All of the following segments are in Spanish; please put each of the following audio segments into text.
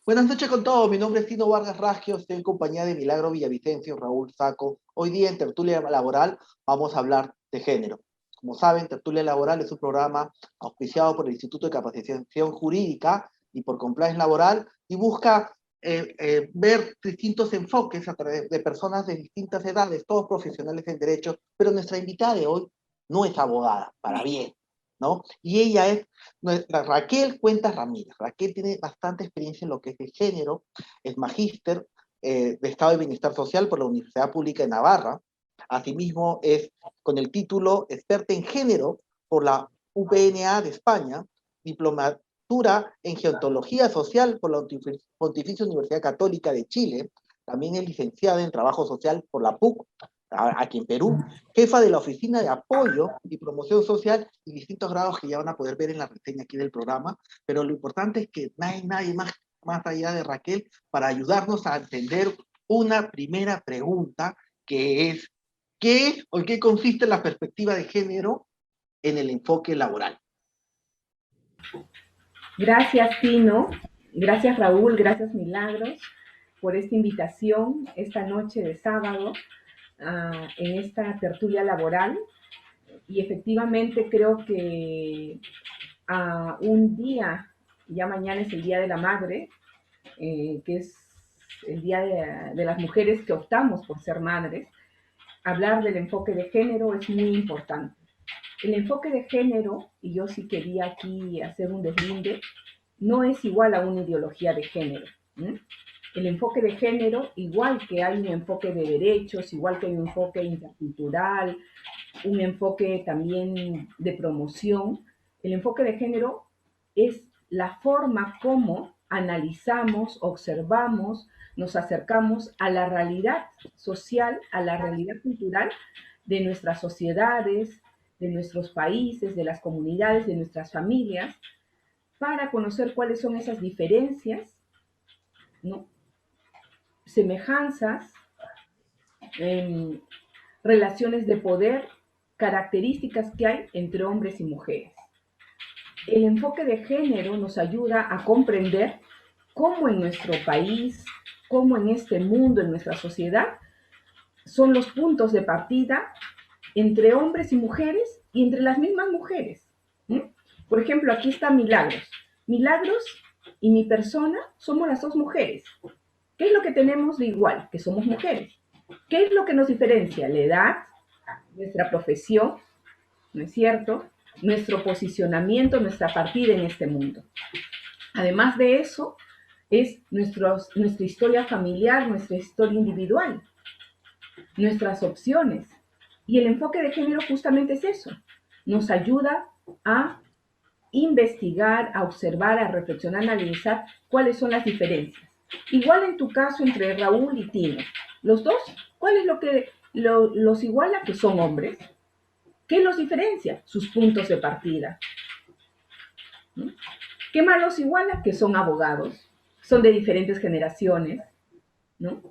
Buenas noches con todos, mi nombre es Tino Vargas Raggio, estoy en compañía de Milagro Villavicencio, Raúl Saco. Hoy día en Tertulia Laboral vamos a hablar de género. Como saben, Tertulia Laboral es un programa auspiciado por el Instituto de Capacitación Jurídica y por Compliance Laboral y busca ver distintos enfoques a través de personas de distintas edades, todos profesionales en derecho, pero nuestra invitada de hoy no es abogada, para bien, ¿no? Y ella es Raquel Cuentas Ramírez. Raquel tiene bastante experiencia en lo que es el género, es magíster de Estado de Bienestar Social por la Universidad Pública de Navarra. Asimismo, es con el título experta en género por la UPNA de España, diplomatura en geontología social por la Pontificia Universidad Católica de Chile, también es licenciada en trabajo social por la PUC, aquí en Perú, jefa de la Oficina de Apoyo y Promoción Social y distintos grados que ya van a poder ver en la reseña aquí del programa, pero lo importante es que no hay nadie más allá de Raquel para ayudarnos a entender una primera pregunta que es, ¿qué o en qué consiste la perspectiva de género en el enfoque laboral? Gracias, Tino. Gracias, Raúl. Gracias, Milagros, por esta invitación esta noche de sábado en esta tertulia laboral. Y efectivamente creo que un día, ya mañana es el Día de la Madre, que es el Día de las mujeres que optamos por ser madres, hablar del enfoque de género es muy importante. El enfoque de género, y yo sí quería aquí hacer un deslinde, no es igual a una ideología de género. ¿Mm? El enfoque de género, igual que hay un enfoque de derechos, igual que hay un enfoque intercultural, un enfoque también de promoción, el enfoque de género es la forma como analizamos, observamos, nos acercamos a la realidad social, a la realidad cultural de nuestras sociedades, de nuestros países, de las comunidades, de nuestras familias, para conocer cuáles son esas diferencias, ¿no? Semejanzas, eh, relaciones de poder, características que hay entre hombres y mujeres. El enfoque de género nos ayuda a comprender cómo en nuestro país, cómo en este mundo, en nuestra sociedad, son los puntos de partida entre hombres y mujeres y entre las mismas mujeres. ¿Mm? Por ejemplo, aquí está Milagros. Milagros y mi persona somos las dos mujeres. ¿Qué es lo que tenemos de igual? Que somos mujeres. ¿Qué es lo que nos diferencia? La edad, nuestra profesión, ¿no es cierto? Nuestro posicionamiento, nuestra partida en este mundo. Además de eso, es nuestra historia familiar, nuestra historia individual, nuestras opciones. Y el enfoque de género justamente es eso. Nos ayuda a investigar, a observar, a reflexionar, a analizar cuáles son las diferencias. Igual en tu caso entre Raúl y Tino. Los dos, ¿cuál es lo que los iguala? Que son hombres. ¿Qué los diferencia? Sus puntos de partida. ¿No? ¿Qué más los iguala? Que son abogados, son de diferentes generaciones, ¿no?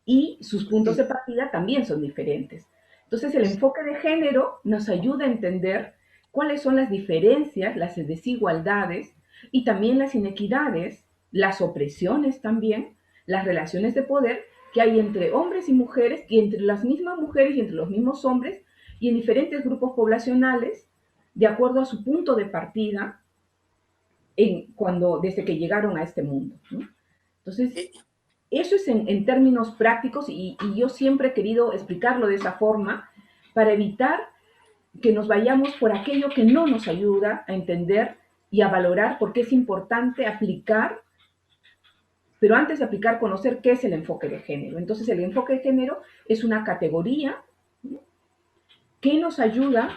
Y sus puntos de Sí, partida también son diferentes. Entonces, el enfoque de género nos ayuda a entender cuáles son las diferencias, las desigualdades y también las inequidades, las opresiones también, las relaciones de poder que hay entre hombres y mujeres y entre las mismas mujeres y entre los mismos hombres y en diferentes grupos poblacionales de acuerdo a su punto de partida desde que llegaron a este mundo, ¿no? Entonces, Y, eso es en términos prácticos y yo siempre he querido explicarlo de esa forma para evitar que nos vayamos por aquello que no nos ayuda a entender y a valorar porque es importante aplicar, pero antes de aplicar, conocer qué es el enfoque de género. Entonces, el enfoque de género es una categoría que nos ayuda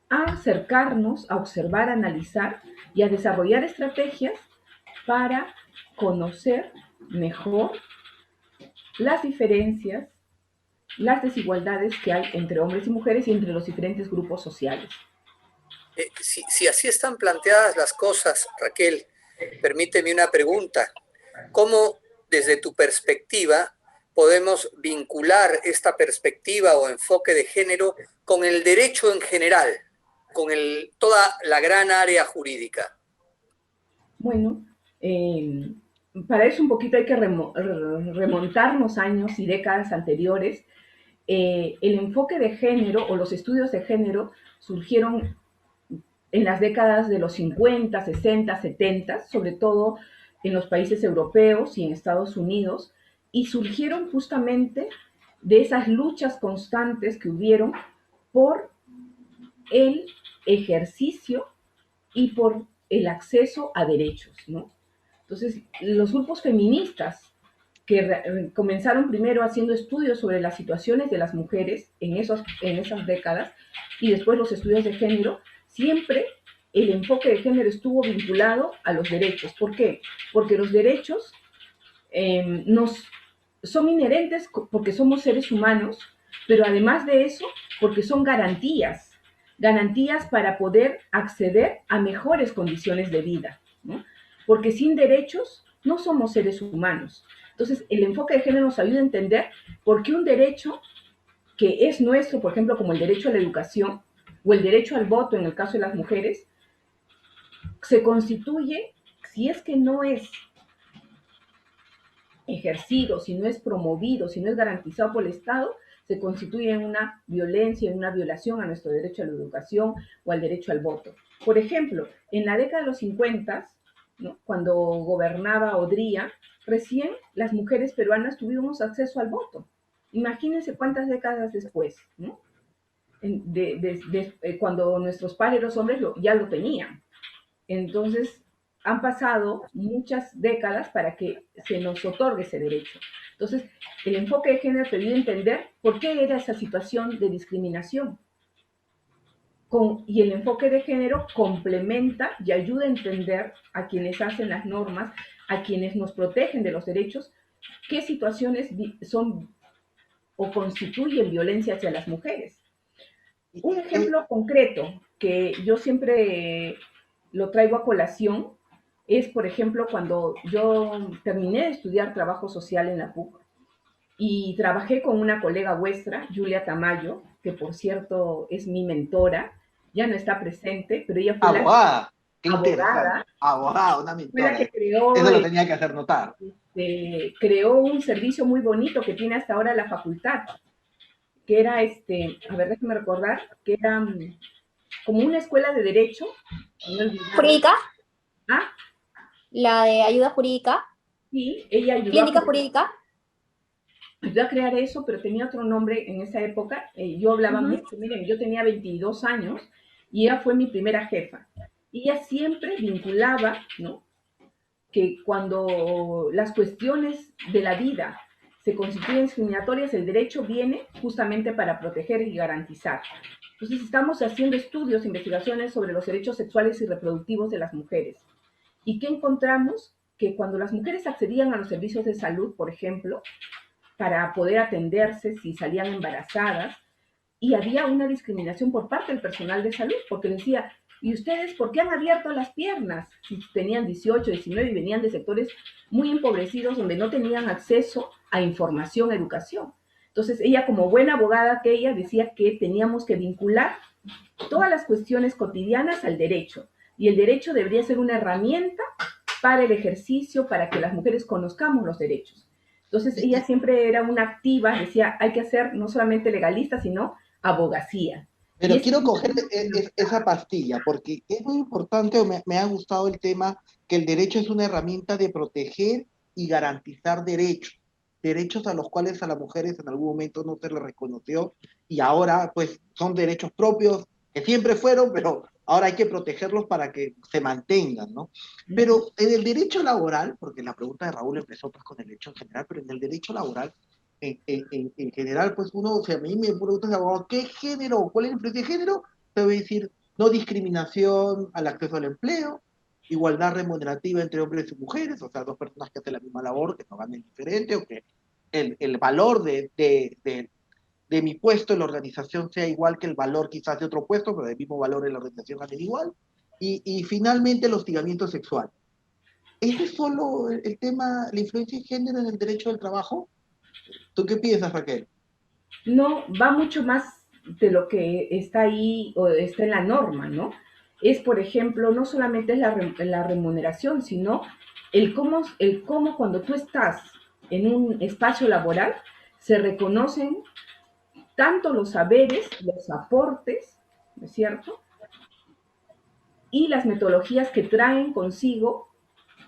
a acercarnos, a observar, a analizar y a desarrollar estrategias para conocer mejor las diferencias, las desigualdades que hay entre hombres y mujeres y entre los diferentes grupos sociales. si así están planteadas las cosas, Raquel, permíteme una pregunta. ¿Cómo, desde tu perspectiva, podemos vincular esta perspectiva o enfoque de género con el derecho en general, con toda la gran área jurídica? Bueno, eh, para eso un poquito hay que remontarnos años y décadas anteriores. El enfoque de género o los estudios de género surgieron en las décadas de los 50, 60, 70, sobre todo en los países europeos y en Estados Unidos, y surgieron justamente de esas luchas constantes que hubieron por el ejercicio y por el acceso a derechos, ¿no? Entonces, los grupos feministas que comenzaron primero haciendo estudios sobre las situaciones de las mujeres en esas décadas y después los estudios de género, siempre el enfoque de género estuvo vinculado a los derechos. ¿Por qué? Porque los derechos nos son inherentes porque somos seres humanos, pero además de eso, porque son garantías, garantías para poder acceder a mejores condiciones de vida, ¿no? Porque sin derechos no somos seres humanos. Entonces, el enfoque de género nos ayuda a entender por qué un derecho que es nuestro, por ejemplo, como el derecho a la educación o el derecho al voto en el caso de las mujeres, se constituye, si es que no es ejercido, si no es promovido, si no es garantizado por el Estado, se constituye en una violencia, en una violación a nuestro derecho a la educación o al derecho al voto. Por ejemplo, en la década de los 50, ¿no?, cuando gobernaba Odría, recién las mujeres peruanas tuvimos acceso al voto. Imagínense cuántas décadas después, ¿no? Cuando nuestros padres, los hombres, ya lo tenían. Entonces, han pasado muchas décadas para que se nos otorgue ese derecho. Entonces, el enfoque de género te ayuda a entender por qué era esa situación de discriminación. Y el enfoque de género complementa y ayuda a entender a quienes hacen las normas, a quienes nos protegen de los derechos, qué situaciones son o constituyen violencia hacia las mujeres. Un ejemplo concreto que yo siempre lo traigo a colación es, por ejemplo, cuando yo terminé de estudiar trabajo social en la PUC y trabajé con una colega vuestra, Julia Tamayo, que por cierto es mi mentora, ya no está presente, pero ella fue abogada, qué interesante, abogada, abogada, una fue la mentora. que creó, Eso lo tenía que hacer notar. creó un servicio muy bonito que tiene hasta ahora la facultad, que era, a ver, déjame recordar, que era como una escuela de derecho. ¿Jurídica? ¿Ah? La de ayuda jurídica. Sí, ella ayudó ¿Clínica jurídica? Ayudó a crear eso, pero tenía otro nombre en esa época. Yo hablaba mucho, miren, yo tenía 22 años y ella fue mi primera jefa. Y ella siempre vinculaba, ¿no?, que cuando las cuestiones de la vida se constituyen discriminatorias, el derecho viene justamente para proteger y garantizar. Entonces estamos haciendo estudios, investigaciones sobre los derechos sexuales y reproductivos de las mujeres. ¿Y qué encontramos? Que cuando las mujeres accedían a los servicios de salud, por ejemplo, para poder atenderse si salían embarazadas, y había una discriminación por parte del personal de salud, porque les decía, ¿y ustedes por qué han abierto las piernas? Si tenían 18, 19 y venían de sectores muy empobrecidos donde no tenían acceso a información, educación. Entonces ella, como buena abogada que ella, decía que teníamos que vincular todas las cuestiones cotidianas al derecho, y el derecho debería ser una herramienta para el ejercicio, para que las mujeres conozcamos los derechos. Entonces ella siempre era una activa, decía, hay que hacer no solamente legalista, sino abogacía. Pero quiero coger esa pastilla, porque es muy importante, me ha gustado el tema, que el derecho es una herramienta de proteger y garantizar derechos, derechos a los cuales a las mujeres en algún momento no se les reconoció, y ahora pues son derechos propios, que siempre fueron, pero ahora hay que protegerlos para que se mantengan, ¿no? Pero en el derecho laboral, porque la pregunta de Raúl empezó pues con el derecho en general, pero en el derecho laboral, en general, pues uno, o sea, a mí me preguntan, abogado, ¿qué género? ¿Cuál es la influencia de género? Te voy a decir, no discriminación al acceso al empleo, igualdad remunerativa entre hombres y mujeres, o sea, dos personas que hacen la misma labor, que no ganen diferente, o que el valor de mi puesto en la organización sea igual que el valor quizás de otro puesto, pero del mismo valor en la organización ganen igual. Y finalmente el hostigamiento sexual. ¿Ese es solo el tema, la influencia de género en el derecho del trabajo? ¿Tú qué piensas, Raquel? No, va mucho más de lo que está ahí o está en la norma, ¿no? Es, por ejemplo, no solamente es la remuneración, sino el cómo cuando tú estás en un espacio laboral se reconocen tanto los saberes, los aportes, ¿no es cierto? Y las metodologías que traen consigo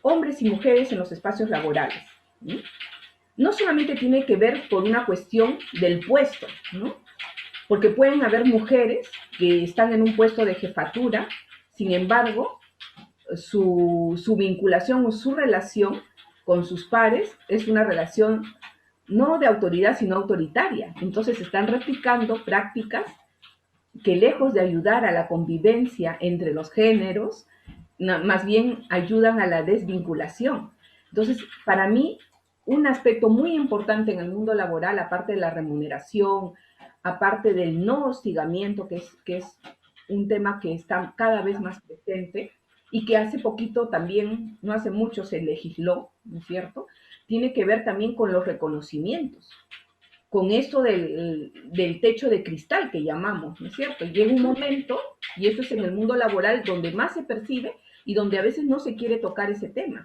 hombres y mujeres en los espacios laborales, ¿no? No solamente tiene que ver con una cuestión del puesto, ¿no? Porque pueden haber mujeres que están en un puesto de jefatura, sin embargo, su vinculación o su relación con sus pares es una relación no de autoridad, sino autoritaria. Entonces están replicando prácticas que lejos de ayudar a la convivencia entre los géneros, más bien ayudan a la desvinculación. Entonces, para mí, un aspecto muy importante en el mundo laboral, aparte de la remuneración, aparte del no hostigamiento, que es un tema que está cada vez más presente y que hace poquito también, no hace mucho, se legisló, ¿no es cierto? Tiene que ver también con los reconocimientos, con esto del techo de cristal que llamamos, ¿no es cierto? Llega un momento, y esto es en el mundo laboral, donde más se percibe y donde a veces no se quiere tocar ese tema.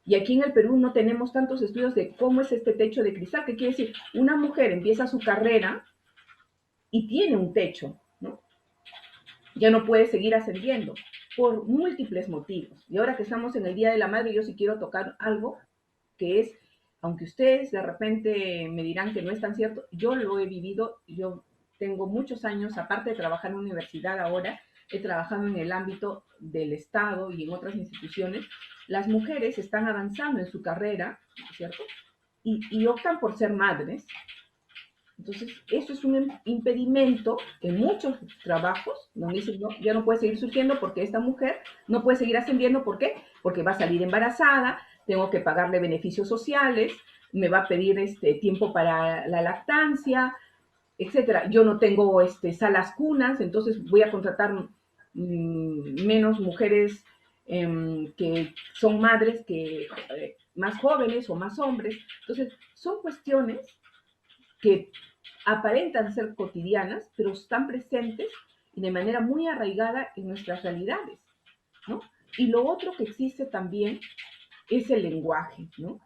Y aquí en el Perú no tenemos tantos estudios de cómo es este techo de cristal, que quiere decir, una mujer empieza su carrera y tiene un techo, ¿no? Ya no puede seguir ascendiendo por múltiples motivos. Y ahora que estamos en el Día de la Madre, yo sí quiero tocar algo que es, aunque ustedes de repente me dirán que no es tan cierto, yo lo he vivido, yo tengo muchos años, aparte de trabajar en la universidad ahora, he trabajado en el ámbito del Estado y en otras instituciones. Las mujeres están avanzando en su carrera, ¿cierto? Y optan por ser madres. Entonces, eso es un impedimento en muchos trabajos, donde dicen, no, ya no puede seguir surgiendo porque esta mujer no puede seguir ascendiendo. ¿Por qué? Porque va a salir embarazada, tengo que pagarle beneficios sociales, me va a pedir tiempo para la lactancia, etcétera. Yo no tengo salas cunas, entonces voy a contratar menos mujeres que son madres que más jóvenes o más hombres. Entonces, son cuestiones que aparentan ser cotidianas, pero están presentes y de manera muy arraigada en nuestras realidades, ¿no? Y lo otro que existe también es el lenguaje, ¿no?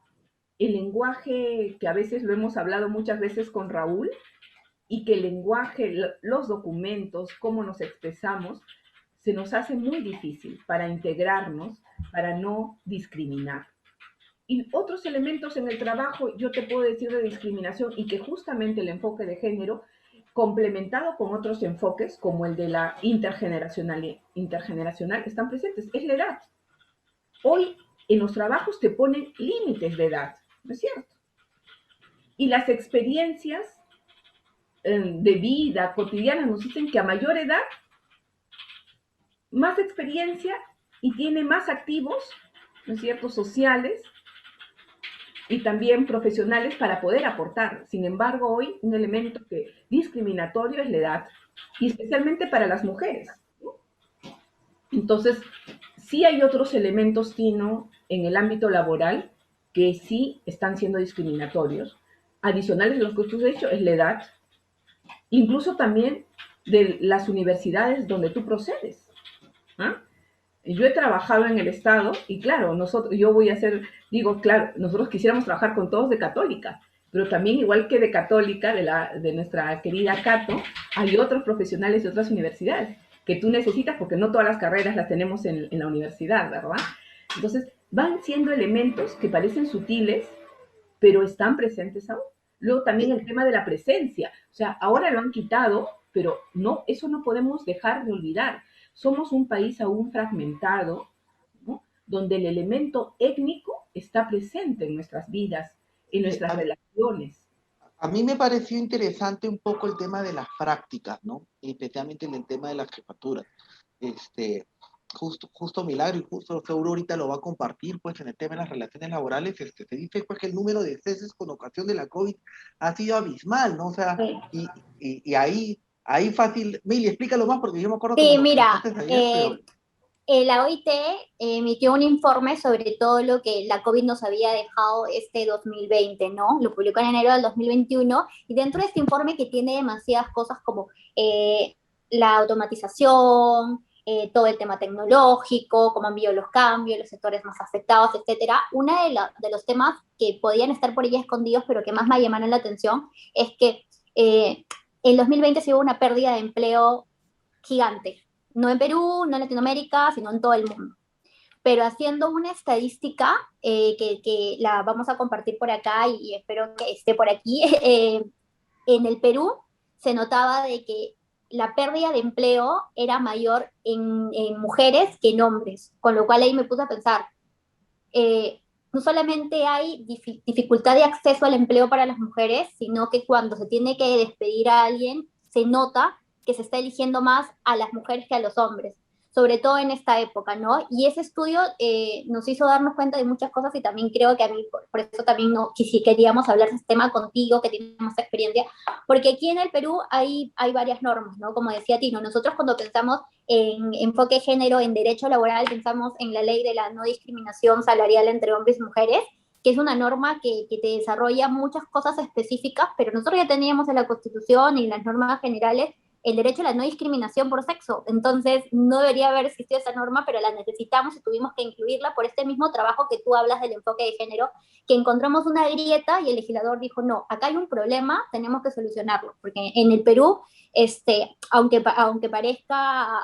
El lenguaje que a veces lo hemos hablado muchas veces con Raúl, y que el lenguaje, los documentos, cómo nos expresamos, se nos hace muy difícil para integrarnos, para no discriminar. Y otros elementos en el trabajo, yo te puedo decir de discriminación y que justamente el enfoque de género, complementado con otros enfoques como el de la intergeneracional, están presentes. Es la edad. Hoy en los trabajos te ponen límites de edad, ¿no es cierto? Y las experiencias de vida cotidiana nos dicen que a mayor edad, más experiencia y tiene más activos, ¿no es cierto?, sociales y también profesionales para poder aportar. Sin embargo, hoy un elemento discriminatorio es la edad, y especialmente para las mujeres. Entonces, sí hay otros elementos, Tino, en el ámbito laboral que sí están siendo discriminatorios. Adicionales a los que tú has dicho es la edad, incluso también de las universidades donde tú procedes. ¿Ah? Yo he trabajado en el Estado y claro, nosotros quisiéramos trabajar con todos de católica, pero también igual que de católica, de nuestra querida Cato, hay otros profesionales de otras universidades que tú necesitas porque no todas las carreras las tenemos en la universidad, ¿verdad? Entonces, van siendo elementos que parecen sutiles, pero están presentes aún. Luego también el tema de la presencia, o sea, ahora lo han quitado, pero no, eso no podemos dejar de olvidar. Somos un país aún fragmentado, ¿no?, donde el elemento étnico está presente en nuestras vidas, en nuestras relaciones. A mí me pareció interesante un poco el tema de las prácticas, ¿no? Especialmente en el tema de las jefaturas. Justo Milagro, y justo seguro ahorita lo va a compartir, pues en el tema de las relaciones laborales, se dice pues que el número de ceses con ocasión de la COVID ha sido abismal, ¿no? O sea, Sí. y ahí fácil, Mili, explícalo más porque yo me acuerdo que Sí, me lo mira, comentaste ayer, pero... la OIT emitió un informe sobre todo lo que la COVID nos había dejado este 2020, ¿no? Lo publicó en enero del 2021, y dentro de este informe, que tiene demasiadas cosas como la automatización, todo el tema tecnológico, cómo han habido los cambios, los sectores más afectados, etcétera. Uno de los temas que podían estar por ahí escondidos, pero que más me llamaron la atención, es que en 2020 se hubo una pérdida de empleo gigante. No en Perú, no en Latinoamérica, sino en todo el mundo. Pero haciendo una estadística que la vamos a compartir por acá y espero que esté por aquí, en el Perú se notaba de que la pérdida de empleo era mayor en mujeres que en hombres, con lo cual ahí me puse a pensar, no solamente hay dificultad de acceso al empleo para las mujeres, sino que cuando se tiene que despedir a alguien, se nota que se está eligiendo más a las mujeres que a los hombres, sobre todo en esta época, ¿no? Y ese estudio nos hizo darnos cuenta de muchas cosas y también creo que a mí, por eso también que si queríamos hablar de este tema contigo, que tienes más experiencia, porque aquí en el Perú hay varias normas, ¿no? Como decía Tino, nosotros cuando pensamos en enfoque de género, en derecho laboral, pensamos en la ley de la no discriminación salarial entre hombres y mujeres, que es una norma que te desarrolla muchas cosas específicas, pero nosotros ya teníamos en la Constitución y en las normas generales el derecho a la no discriminación por sexo. Entonces, no debería haber existido esa norma, pero la necesitamos y tuvimos que incluirla por este mismo trabajo que tú hablas del enfoque de género, que encontramos una grieta y el legislador dijo, no, acá hay un problema, tenemos que solucionarlo, porque en el Perú, aunque parezca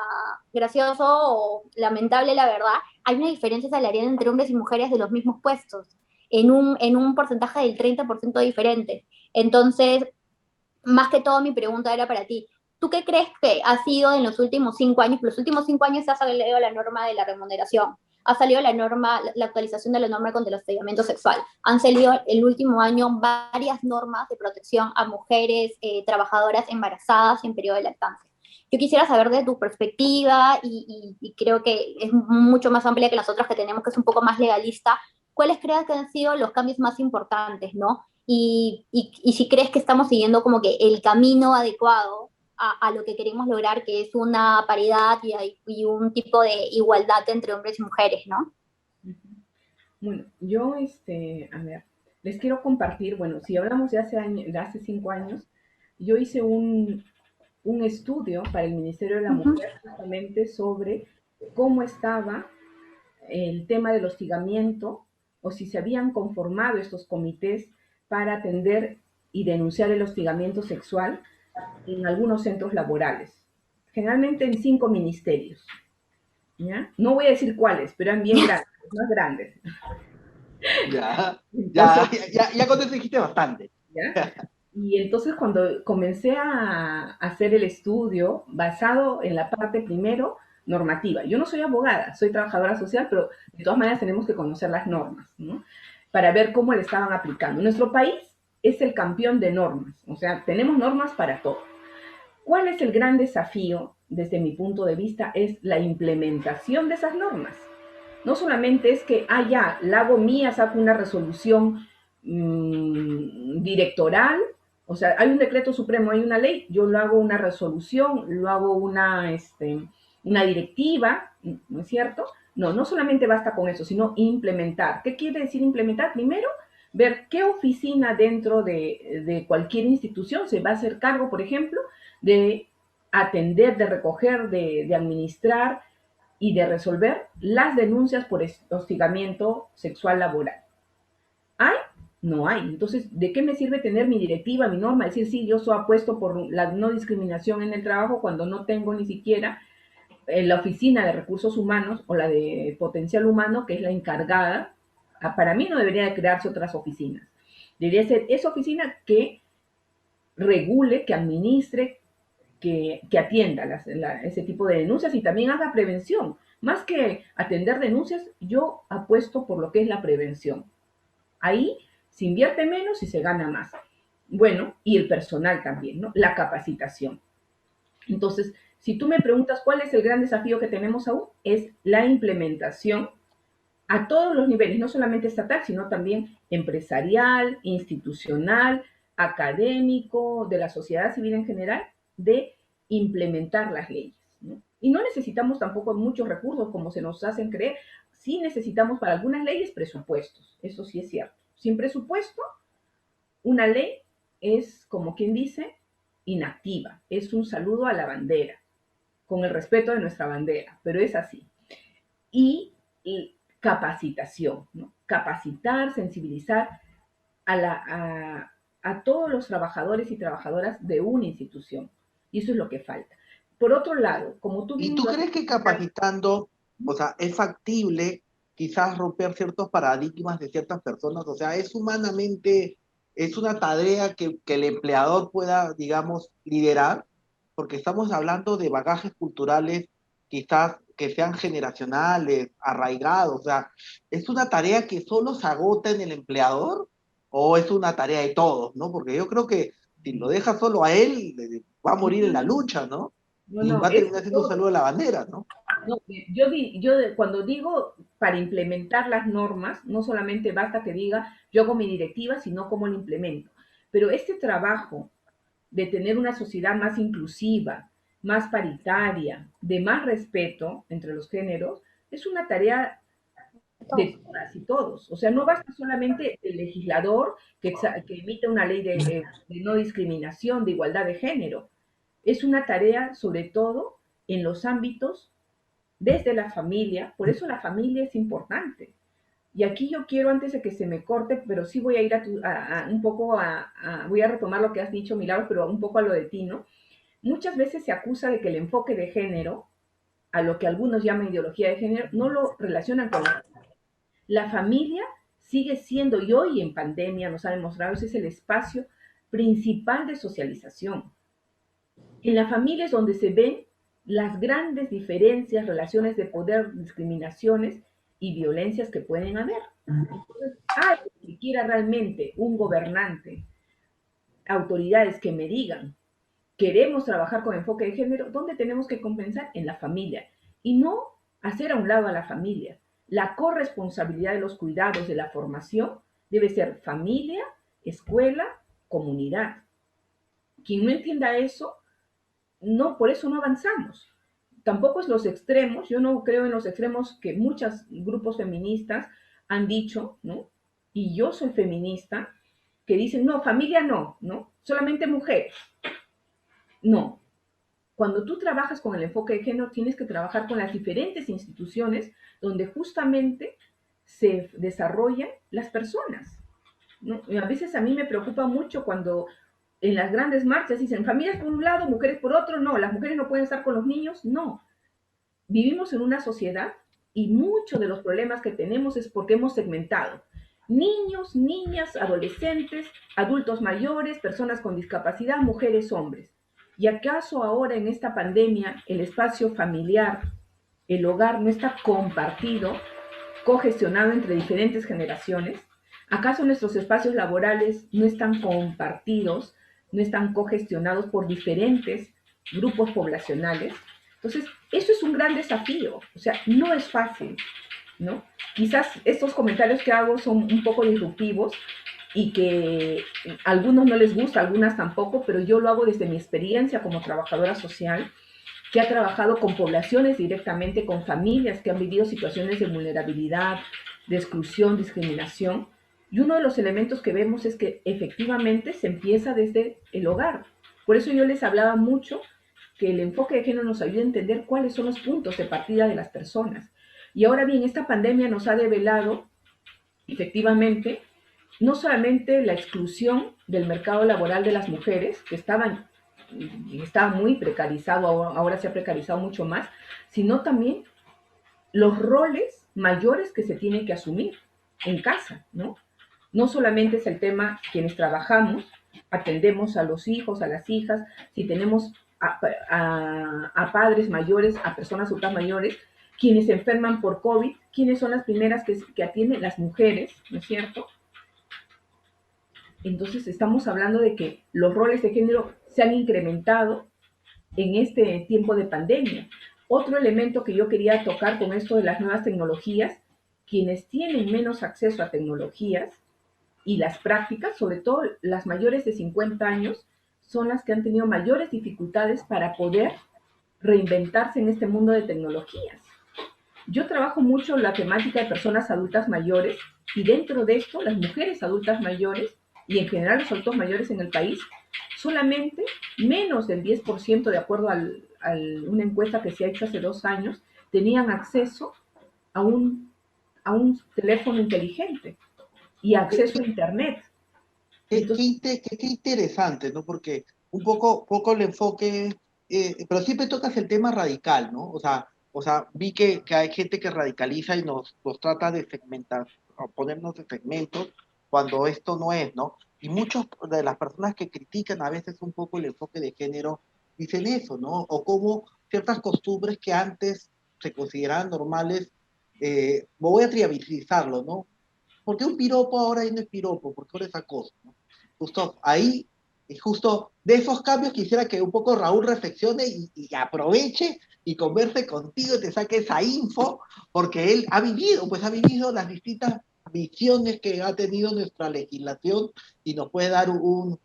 gracioso o lamentable la verdad, hay una diferencia salarial entre hombres y mujeres de los mismos puestos, en un porcentaje del 30% diferente. Entonces, más que todo mi pregunta era para ti. ¿Tú qué crees que ha sido en los últimos 5 años? Los últimos 5 años se ha salido la norma de la remuneración, ha salido la actualización de la norma contra el hostigamiento sexual. Han salido el último año varias normas de protección a mujeres trabajadoras embarazadas y en periodo de lactancia. Yo quisiera saber de tu perspectiva y creo que es mucho más amplia que las otras que tenemos, que es un poco más legalista. ¿Cuáles crees que han sido los cambios más importantes, no? Y si crees que estamos siguiendo como que el camino adecuado a lo que queremos lograr, que es una paridad y un tipo de igualdad entre hombres y mujeres, ¿no? Bueno, yo, a ver, les quiero compartir, bueno, si hablamos de hace 5 años, yo hice un estudio para el Ministerio de la Mujer justamente sobre cómo estaba el tema del hostigamiento o si se habían conformado estos comités para atender y denunciar el hostigamiento sexual en algunos centros laborales, generalmente en 5 ministerios. ¿Ya? No voy a decir cuáles, pero eran bien grandes, más grandes. Ya con eso dijiste bastante. ¿Ya? Y entonces cuando comencé a hacer el estudio basado en la parte primero normativa, yo no soy abogada, soy trabajadora social, pero de todas maneras tenemos que conocer las normas, ¿no? Para ver cómo le estaban aplicando. Nuestro país es el campeón de normas, o sea, tenemos normas para todo. ¿Cuál es el gran desafío desde mi punto de vista? Es la implementación de esas normas. No solamente es que, ya, la hago mía, saco una resolución directoral, o sea, hay un decreto supremo, hay una ley, yo lo hago una resolución, lo hago una directiva, ¿no es cierto? No, no solamente basta con eso, sino implementar. ¿Qué quiere decir implementar? Primero, ver qué oficina dentro de cualquier institución se va a hacer cargo, por ejemplo, de atender, de recoger, de administrar y de resolver las denuncias por hostigamiento sexual laboral. ¿Hay? No hay. Entonces, ¿de qué me sirve tener mi directiva, mi norma? Decir, sí, yo soy apuesto por la no discriminación en el trabajo cuando no tengo ni siquiera la oficina de recursos humanos o la de potencial humano, que es la encargada. Para mí no debería de crearse otras oficinas. Debería ser esa oficina que regule, que administre, que atienda ese tipo de denuncias y también haga prevención. Más que atender denuncias, yo apuesto por lo que es la prevención. Ahí se invierte menos y se gana más. Bueno, y el personal también, ¿no? La capacitación. Entonces, si tú me preguntas cuál es el gran desafío que tenemos aún, es la implementación a todos los niveles, no solamente estatal, sino también empresarial, institucional, académico, de la sociedad civil en general, de implementar las leyes, ¿no? Y no necesitamos tampoco muchos recursos como se nos hacen creer. Sí necesitamos para algunas leyes presupuestos, eso sí es cierto. Sin presupuesto, una ley es, como quien dice, inactiva, es un saludo a la bandera. con el respeto de nuestra bandera, pero es así. Y capacitación, ¿no? Capacitar, sensibilizar a todos los trabajadores y trabajadoras de una institución. Y eso es lo que falta. Por otro lado, como tú ¿Y bien tú lo has crees que dicho, capacitando, o sea, es factible quizás romper ciertos paradigmas de ciertas personas? O sea, es humanamente, es una tarea que el empleador pueda, digamos, liderar, porque estamos hablando de bagajes culturales quizás que sean generacionales, arraigados. O sea, ¿es una tarea que solo se agota en el empleador o es una tarea de todos, ¿no? Porque yo creo que si lo deja solo a él, va a morir en la lucha, ¿no? no, Y no, va a es terminar siendo un todo. saludo a la bandera, ¿no? No, cuando digo para implementar las normas, no solamente basta que diga yo hago mi directiva, sino cómo lo implemento. Pero este trabajo de tener una sociedad más inclusiva, más paritaria, de más respeto entre los géneros, es una tarea de todas y todos. O sea, no basta solamente el legislador que emite una ley de no discriminación, de igualdad de género. Es una tarea, sobre todo, en los ámbitos desde la familia, por eso la familia es importante. Y aquí yo quiero, antes de que se me corte, pero sí voy a ir un poco voy a retomar lo que has dicho, Milagros, pero un poco a lo de ti, ¿no? Muchas veces se acusa de que el enfoque de género, a lo que algunos llaman ideología de género, no lo relacionan con la familia. Sigue siendo, y hoy en pandemia nos ha demostrado, ese es el espacio principal de socialización. En la familia es donde se ven las grandes diferencias, relaciones de poder, discriminaciones y violencias que pueden haber. Entonces, alguien que quiera realmente un gobernante, autoridades que me digan, queremos trabajar con enfoque de género, ¿dónde tenemos que compensar? En la familia. Y no hacer a un lado a la familia. La corresponsabilidad de los cuidados, de la formación, debe ser familia, escuela, comunidad. Quien no entienda eso, no, por eso no avanzamos. Tampoco es los extremos, yo no creo en los extremos que muchos grupos feministas han dicho, ¿no? Y yo soy feminista, que dicen, no, familia no, ¿no? Solamente mujeres. No. Cuando tú trabajas con el enfoque de género, tienes que trabajar con las diferentes instituciones donde justamente se desarrollan las personas, ¿no? Y a veces a mí me preocupa mucho cuando en las grandes marchas dicen familias por un lado, mujeres por otro. No, las mujeres no pueden estar con los niños. No, vivimos en una sociedad y muchos de los problemas que tenemos es porque hemos segmentado niños, niñas, adolescentes, adultos mayores, personas con discapacidad, mujeres, hombres. ¿Y acaso ahora en esta pandemia el espacio familiar, el hogar no está compartido, cogestionado entre diferentes generaciones? ¿Acaso nuestros espacios laborales no están compartidos, no están cogestionados por diferentes grupos poblacionales? Entonces, eso es un gran desafío, o sea, no es fácil, ¿no? Quizás estos comentarios que hago son un poco disruptivos y que a algunos no les gusta, a algunas tampoco, pero yo lo hago desde mi experiencia como trabajadora social, que ha trabajado con poblaciones directamente, con familias que han vivido situaciones de vulnerabilidad, de exclusión, discriminación. Y uno de los elementos que vemos es que efectivamente se empieza desde el hogar. Por eso yo les hablaba mucho que el enfoque de género nos ayuda a entender cuáles son los puntos de partida de las personas. Y ahora bien, esta pandemia nos ha develado efectivamente no solamente la exclusión del mercado laboral de las mujeres, que estaba muy precarizado, ahora se ha precarizado mucho más, sino también los roles mayores que se tienen que asumir en casa, ¿no? No solamente es el tema quienes trabajamos, atendemos a los hijos, a las hijas, si tenemos a padres mayores, a personas adultas mayores, quienes se enferman por COVID, ¿quiénes son las primeras que atienden? Las mujeres, ¿no es cierto? Entonces estamos hablando de que los roles de género se han incrementado en este tiempo de pandemia. Otro elemento que yo quería tocar con esto de las nuevas tecnologías, quienes tienen menos acceso a tecnologías y las prácticas, sobre todo las mayores de 50 años, son las que han tenido mayores dificultades para poder reinventarse en este mundo de tecnologías. Yo trabajo mucho la temática de personas adultas mayores y dentro de esto las mujeres adultas mayores y en general los adultos mayores en el país, solamente menos del 10% de acuerdo una encuesta que se ha hecho hace 2 años, tenían acceso a un teléfono inteligente y acceso a Internet. Entonces, Qué interesante, ¿no? Porque poco el enfoque, pero siempre tocas el tema radical, ¿no? O sea, vi que hay gente que radicaliza y nos trata de segmentar, o ponernos de segmentos, cuando esto no es, ¿no? Y muchas de las personas que critican a veces un poco el enfoque de género dicen eso, ¿no? O como ciertas costumbres que antes se consideraban normales, voy a trivializarlo, ¿no? ¿Por qué un piropo ahora ya no es piropo? ¿Por qué ahora es acoso? ¿No? Justo ahí, y justo de esos cambios quisiera que un poco Raúl reflexione y aproveche y converse contigo y te saque esa info, porque él ha vivido las distintas visiones que ha tenido nuestra legislación y nos puede dar un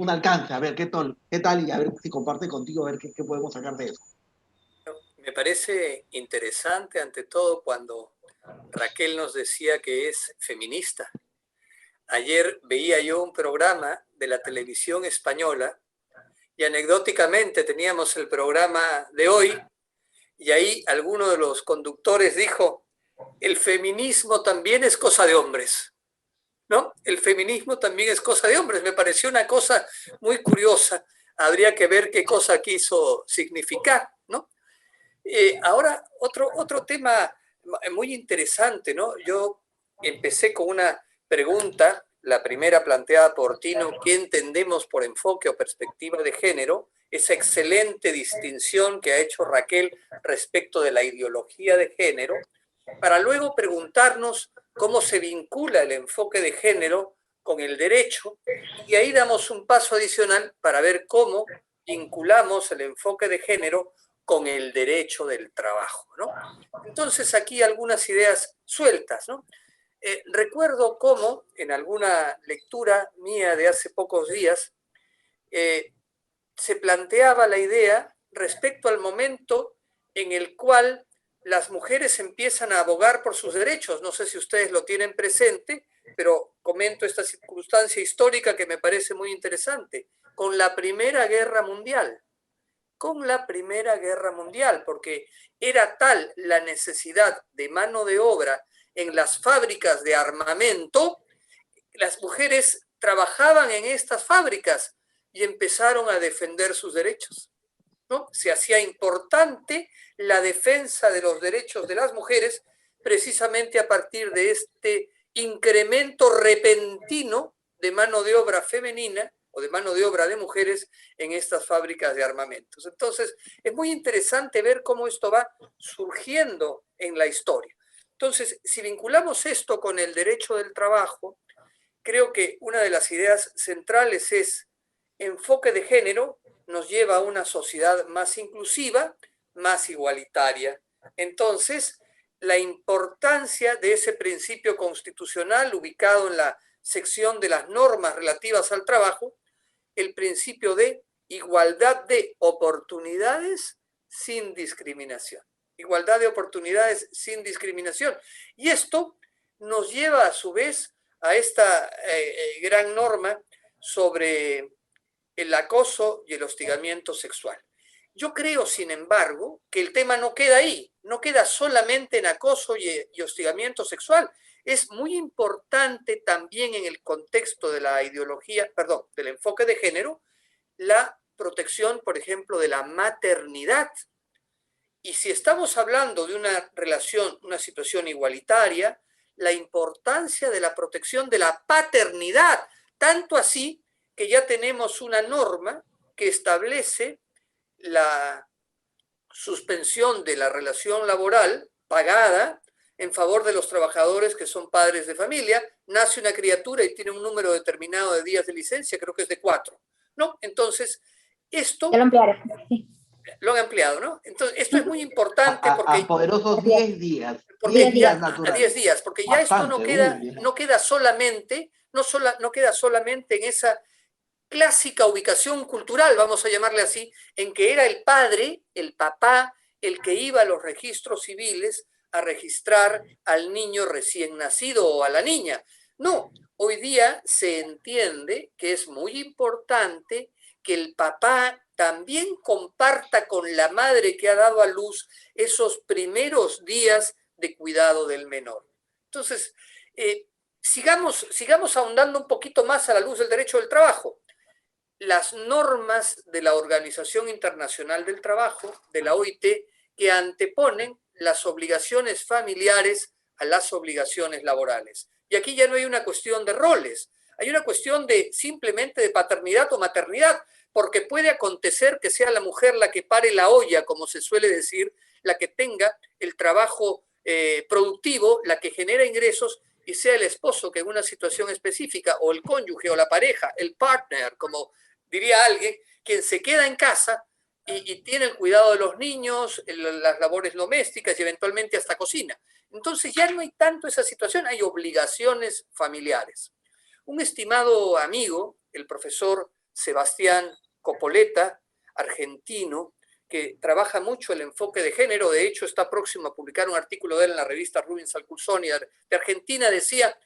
alcance, a ver qué tal y a ver si comparte contigo, a ver qué podemos sacar de eso. Me parece interesante ante todo cuando Raquel nos decía que es feminista. Ayer veía yo un programa de la televisión española y anecdóticamente teníamos el programa de hoy y ahí alguno de los conductores dijo, el feminismo también es cosa de hombres, ¿no? El feminismo también es cosa de hombres. Me pareció una cosa muy curiosa. Habría que ver qué cosa quiso significar, ¿no? Ahora, otro tema muy interesante, ¿no? Yo empecé con una pregunta, la primera planteada por Tino, ¿qué entendemos por enfoque o perspectiva de género? Esa excelente distinción que ha hecho Raquel respecto de la ideología de género, para luego preguntarnos cómo se vincula el enfoque de género con el derecho, y ahí damos un paso adicional para ver cómo vinculamos el enfoque de género con el derecho del trabajo, ¿no? Entonces aquí algunas ideas sueltas, ¿no? Recuerdo cómo en alguna lectura mía de hace pocos días se planteaba la idea respecto al momento en el cual las mujeres empiezan a abogar por sus derechos. No sé si ustedes lo tienen presente, pero comento esta circunstancia histórica que me parece muy interesante. Con la Primera Guerra Mundial. Con la Primera Guerra Mundial, porque era tal la necesidad de mano de obra en las fábricas de armamento, las mujeres trabajaban en estas fábricas y empezaron a defender sus derechos, ¿no? Se hacía importante la defensa de los derechos de las mujeres precisamente a partir de este incremento repentino de mano de obra femenina o de mano de obra de mujeres en estas fábricas de armamentos. Entonces, es muy interesante ver cómo esto va surgiendo en la historia. Entonces, si vinculamos esto con el derecho del trabajo, creo que una de las ideas centrales es enfoque de género nos lleva a una sociedad más inclusiva, más igualitaria. Entonces, la importancia de ese principio constitucional ubicado en la sección de las normas relativas al trabajo, el principio de igualdad de oportunidades sin discriminación. Igualdad de oportunidades sin discriminación. Y esto nos lleva a su vez a esta gran norma sobre el acoso y el hostigamiento sexual. Yo creo, sin embargo, que el tema no queda ahí, no queda solamente en acoso y hostigamiento sexual. Es muy importante también en el contexto de la ideología, perdón, del enfoque de género, la protección, por ejemplo, de la maternidad. Y si estamos hablando de una relación, una situación igualitaria, la importancia de la protección de la paternidad, tanto así que ya tenemos una norma que establece la suspensión de la relación laboral pagada en favor de los trabajadores que son padres de familia. Nace una criatura y tiene un número determinado de días de licencia, creo que es de 4, ¿no? Entonces, esto... Ya lo ampliaron. Lo han ampliado, ¿no? Entonces, esto es muy importante porque... A poderosos 10 días. Porque 10 días a naturales. 10 días, porque ya Bastante, esto no queda solamente, no queda solamente en esa clásica ubicación cultural, vamos a llamarle así, en que era el padre, el papá, el que iba a los registros civiles a registrar al niño recién nacido o a la niña. No, hoy día se entiende que es muy importante que el papá también comparta con la madre que ha dado a luz esos primeros días de cuidado del menor. Entonces, sigamos ahondando un poquito más a la luz del derecho del trabajo. Las normas de la Organización Internacional del Trabajo, de la OIT, que anteponen las obligaciones familiares a las obligaciones laborales. Y aquí ya no hay una cuestión de roles, hay una cuestión de simplemente de paternidad o maternidad, porque puede acontecer que sea la mujer la que pare la olla, como se suele decir, la que tenga el trabajo productivo, la que genera ingresos, y sea el esposo que en una situación específica, o el cónyuge, o la pareja, el partner, como diría alguien, quien se queda en casa y tiene el cuidado de los niños, las labores domésticas y eventualmente hasta cocina. Entonces ya no hay tanto esa situación, hay obligaciones familiares. Un estimado amigo, el profesor Sebastián Copoleta, argentino, que trabaja mucho el enfoque de género, de hecho está próximo a publicar un artículo de él en la revista Rubens Alcusoni de Argentina, decía: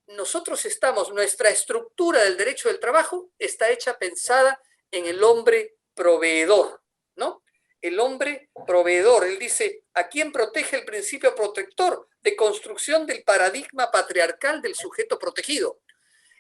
nuestra estructura del derecho del trabajo está hecha pensada en el hombre proveedor, ¿no? El hombre proveedor, él dice, ¿a quién protege el principio protector de construcción del paradigma patriarcal del sujeto protegido?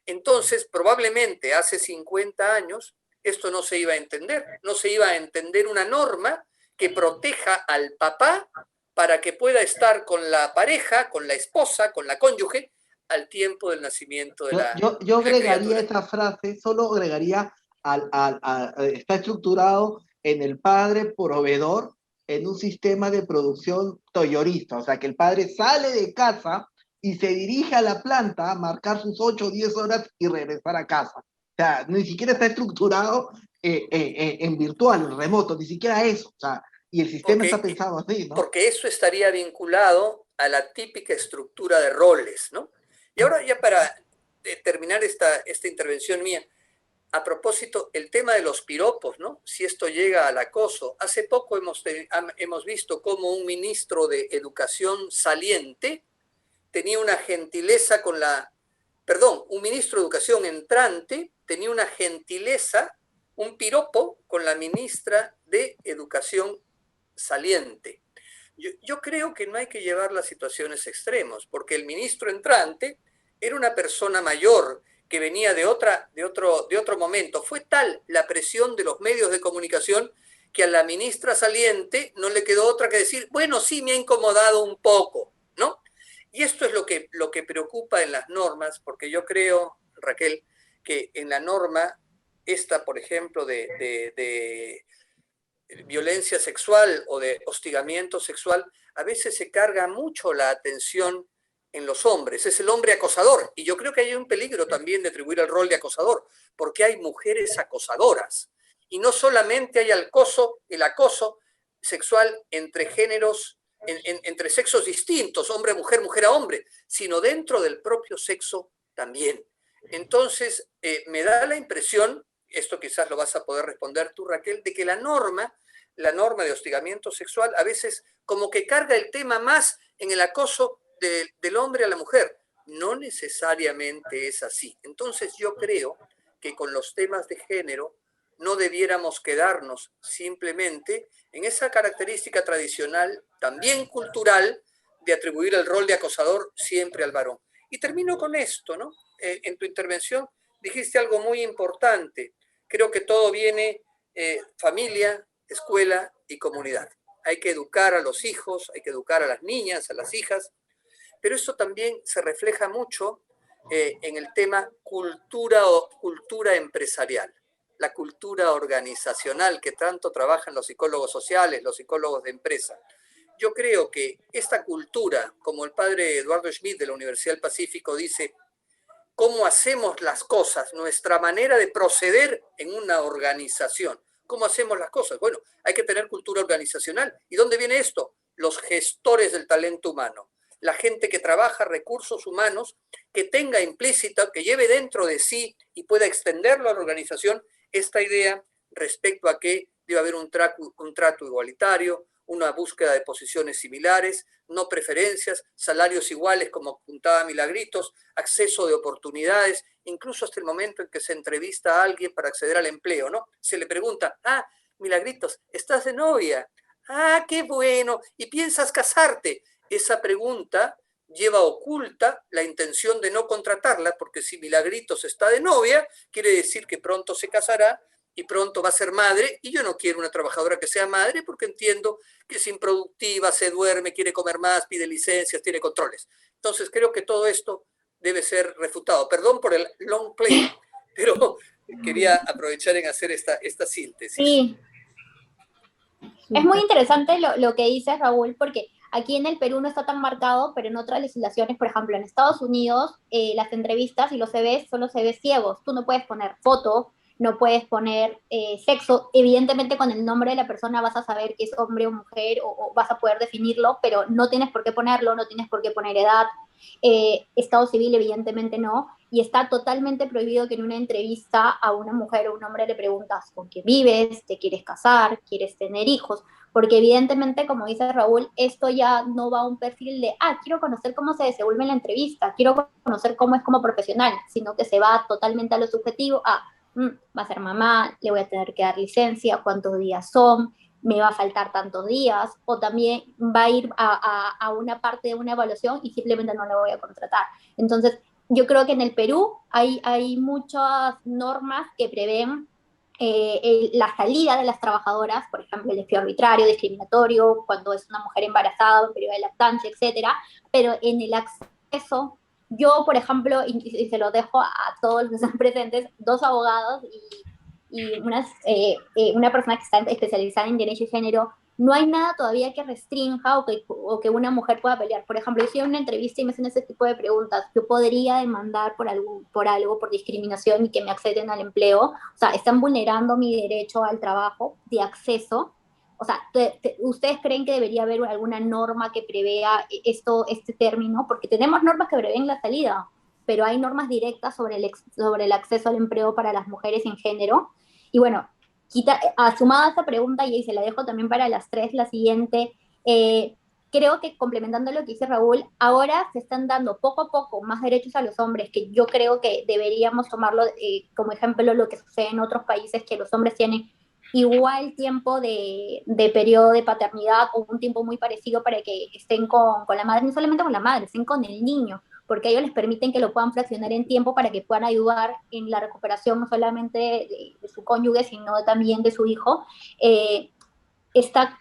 Entonces, probablemente hace 50 años, esto no se iba a entender, no se iba a entender una norma que proteja al papá para que pueda estar con la pareja, con la esposa, con la cónyuge, al tiempo del nacimiento de yo la agregaría criatura. esa frase, solo agregaría está estructurado en el padre proveedor en un sistema de producción toyorista, o sea que el padre sale de casa y se dirige a la planta a marcar sus 8 o 10 horas y regresar a casa. O sea, ni siquiera está estructurado en virtual, en remoto, ni siquiera eso. O sea, y el sistema está pensado así, ¿no? Porque eso estaría vinculado a la típica estructura de roles, ¿no? Y ahora ya para terminar esta intervención mía, a propósito, el tema de los piropos, ¿no? Si esto llega al acoso. Hace poco hemos visto cómo un ministro de Educación saliente tenía una gentileza un ministro de Educación entrante tenía una gentileza, un piropo con la ministra de Educación saliente. Yo creo que no hay que llevar las situaciones extremos, porque el ministro entrante era una persona mayor que venía de otro momento. Fue tal la presión de los medios de comunicación que a la ministra saliente no le quedó otra que decir, bueno, sí me ha incomodado un poco, ¿no? Y esto es lo que preocupa en las normas, porque yo creo, Raquel, que en la norma esta, por ejemplo, de violencia sexual o de hostigamiento sexual, a veces se carga mucho la atención en los hombres. Es el hombre acosador. Y yo creo que hay un peligro también de atribuir el rol de acosador, porque hay mujeres acosadoras. Y no solamente hay el acoso sexual entre géneros, entre sexos distintos, hombre a mujer, mujer a hombre, sino dentro del propio sexo también. Entonces, me da la impresión, esto quizás lo vas a poder responder tú, Raquel, de que la norma de hostigamiento sexual a veces como que carga el tema más en el acoso del hombre a la mujer. No necesariamente es así. Entonces yo creo que con los temas de género no debiéramos quedarnos simplemente en esa característica tradicional, también cultural, de atribuir el rol de acosador siempre al varón. Y termino con esto, ¿no? En tu intervención dijiste algo muy importante. Creo que todo viene familia, escuela y comunidad. Hay que educar a los hijos, hay que educar a las niñas, a las hijas, pero eso también se refleja mucho en el tema cultura empresarial, la cultura organizacional que tanto trabajan los psicólogos sociales, los psicólogos de empresa. Yo creo que esta cultura, como el padre Eduardo Schmidt de la Universidad del Pacífico dice, cómo hacemos las cosas, nuestra manera de proceder en una organización. ¿Cómo hacemos las cosas? Bueno, hay que tener cultura organizacional. ¿Y dónde viene esto? Los gestores del talento humano. La gente que trabaja recursos humanos, que tenga implícita, que lleve dentro de sí y pueda extenderlo a la organización, esta idea respecto a que debe haber un trato igualitario, una búsqueda de posiciones similares, no preferencias, salarios iguales, como apuntaba Milagritos, acceso de oportunidades, incluso hasta el momento en que se entrevista a alguien para acceder al empleo, ¿no? Se le pregunta, Milagritos, ¿estás de novia? Qué bueno, ¿y piensas casarte? Esa pregunta lleva oculta la intención de no contratarla, porque si Milagritos está de novia, quiere decir que pronto se casará y pronto va a ser madre, y yo no quiero una trabajadora que sea madre porque entiendo que es improductiva, se duerme, quiere comer más, pide licencias, tiene controles. Entonces creo que todo esto debe ser refutado. Perdón por el long play, pero quería aprovechar en hacer esta síntesis. Sí. Es muy interesante lo que dices, Raúl, porque aquí en el Perú no está tan marcado, pero en otras legislaciones, por ejemplo, en Estados Unidos, las entrevistas y los CVs son los CVs ciegos. Tú no puedes poner foto, no puedes poner sexo. Evidentemente, con el nombre de la persona vas a saber que es hombre o mujer o vas a poder definirlo, pero no tienes por qué ponerlo, no tienes por qué poner edad. Estado civil, evidentemente no. Y está totalmente prohibido que en una entrevista a una mujer o un hombre le preguntas con quién vives, te quieres casar, quieres tener hijos, porque evidentemente, como dice Raúl, esto ya no va a un perfil de, quiero conocer cómo se desenvuelve en la entrevista, quiero conocer cómo es como profesional, sino que se va totalmente a lo subjetivo, va a ser mamá, le voy a tener que dar licencia, cuántos días son, me va a faltar tantos días, o también va a ir a una parte de una evaluación y simplemente no la voy a contratar. Entonces, yo creo que en el Perú hay muchas normas que prevén la salida de las trabajadoras, por ejemplo, el despido arbitrario, discriminatorio, cuando es una mujer embarazada, en periodo de lactancia, etcétera, pero en el acceso, yo, por ejemplo, y se lo dejo a todos los que están presentes, 2 abogados y una persona que está especializada en derecho y género, no hay nada todavía que restrinja o que una mujer pueda pelear. Por ejemplo, yo hice una entrevista y me hacen ese tipo de preguntas. Yo podría demandar por algo, por discriminación y que me acceden al empleo. O sea, están vulnerando mi derecho al trabajo de acceso. O sea, ¿ustedes creen que debería haber alguna norma que prevea este término? Porque tenemos normas que prevén la salida, pero hay normas directas sobre el acceso al empleo para las mujeres en género. Y bueno, sumada a esta pregunta, y se la dejo también para las 3, la siguiente, creo que complementando lo que dice Raúl, ahora se están dando poco a poco más derechos a los hombres, que yo creo que deberíamos tomarlo como ejemplo lo que sucede en otros países, que los hombres tienen igual tiempo de periodo de paternidad o un tiempo muy parecido para que estén con la madre, no solamente con la madre, estén con el niño, porque ellos les permiten que lo puedan fraccionar en tiempo para que puedan ayudar en la recuperación no solamente de su cónyuge, sino también de su hijo.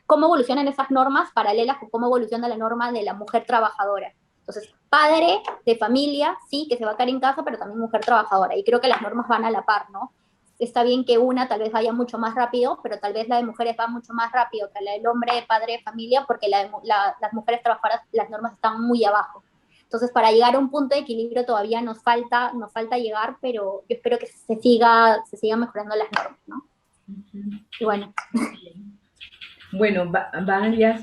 Cómo evolucionan esas normas paralelas con cómo evoluciona la norma de la mujer trabajadora. Entonces, padre de familia, sí, que se va a quedar en casa, pero también mujer trabajadora. Y creo que las normas van a la par, ¿no? Está bien que una tal vez vaya mucho más rápido, pero tal vez la de mujeres va mucho más rápido que la del hombre, padre de familia, porque las mujeres trabajadoras, las normas están muy abajo. Entonces, para llegar a un punto de equilibrio todavía nos falta llegar, pero yo espero que se siga mejorando las normas, ¿no? Y bueno. Bueno, varios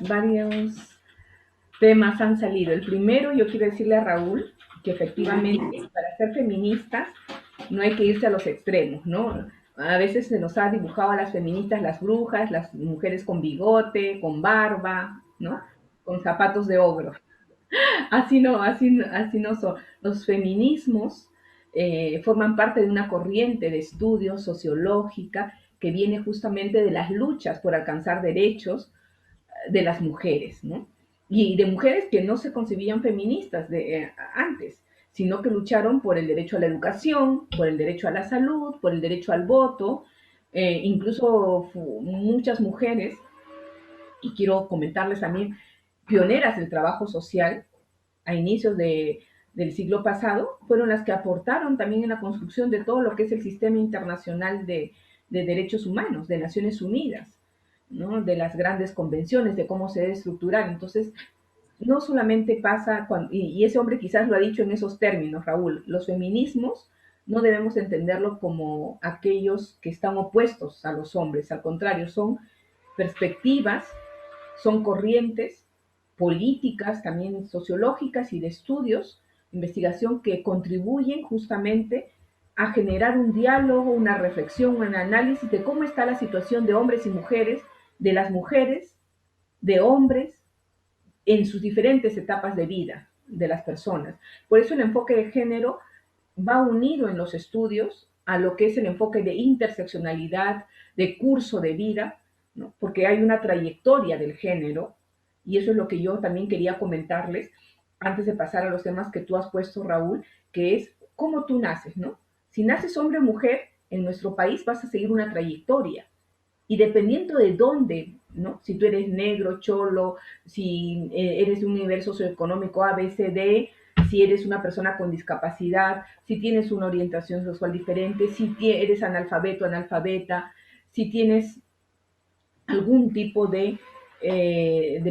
temas han salido. El primero, yo quiero decirle a Raúl que efectivamente para ser feministas no hay que irse a los extremos, ¿no? A veces se nos ha dibujado a las feministas las brujas, las mujeres con bigote, con barba, ¿no? Con zapatos de ogro. Así no son. Los feminismos forman parte de una corriente de estudio sociológica que viene justamente de las luchas por alcanzar derechos de las mujeres, ¿no? Y de mujeres que no se concebían feministas antes, sino que lucharon por el derecho a la educación, por el derecho a la salud, por el derecho al voto, incluso muchas mujeres, y quiero comentarles también, pioneras del trabajo social a inicios del siglo pasado, fueron las que aportaron también en la construcción de todo lo que es el sistema internacional de derechos humanos, de Naciones Unidas, ¿no? De las grandes convenciones, de cómo se debe estructurar. Entonces, no solamente pasa, y ese hombre quizás lo ha dicho en esos términos, Raúl, los feminismos no debemos entenderlo como aquellos que están opuestos a los hombres, al contrario, son perspectivas, son corrientes políticas, también sociológicas y de estudios, investigación que contribuyen justamente a generar un diálogo, una reflexión, un análisis de cómo está la situación de hombres y mujeres, de las mujeres de hombres en sus diferentes etapas de vida de las personas. Por eso el enfoque de género va unido en los estudios a lo que es el enfoque de interseccionalidad, de curso de vida, ¿no? Porque hay una trayectoria del género, y eso es lo que yo también quería comentarles antes de pasar a los temas que tú has puesto, Raúl, que es cómo tú naces, ¿no? Si naces hombre o mujer, en nuestro país vas a seguir una trayectoria, y dependiendo de dónde, ¿no? Si tú eres negro, cholo, si eres de un nivel socioeconómico A, B, C, D, si eres una persona con discapacidad, si tienes una orientación sexual diferente, si eres analfabeto, analfabeta, si tienes algún tipo de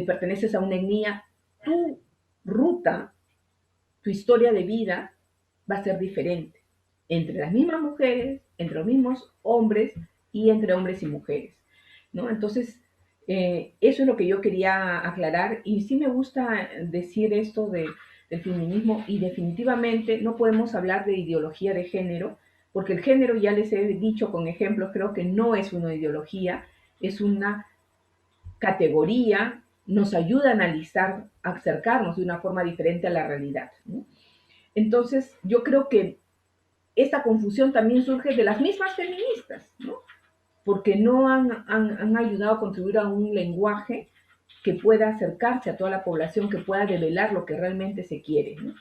perteneces a una etnia, tu ruta, tu historia de vida va a ser diferente entre las mismas mujeres, entre los mismos hombres y entre hombres y mujeres, ¿no? Entonces, eso es lo que yo quería aclarar, y sí me gusta decir esto del feminismo, y definitivamente no podemos hablar de ideología de género, porque el género, ya les he dicho con ejemplos, creo que no es una ideología, es una categoría, nos ayuda a analizar, a acercarnos de una forma diferente a la realidad, ¿no? Entonces, yo creo que esta confusión también surge de las mismas feministas, ¿no? Porque no han ayudado a contribuir a un lenguaje que pueda acercarse a toda la población, que pueda develar lo que realmente se quiere, ¿no?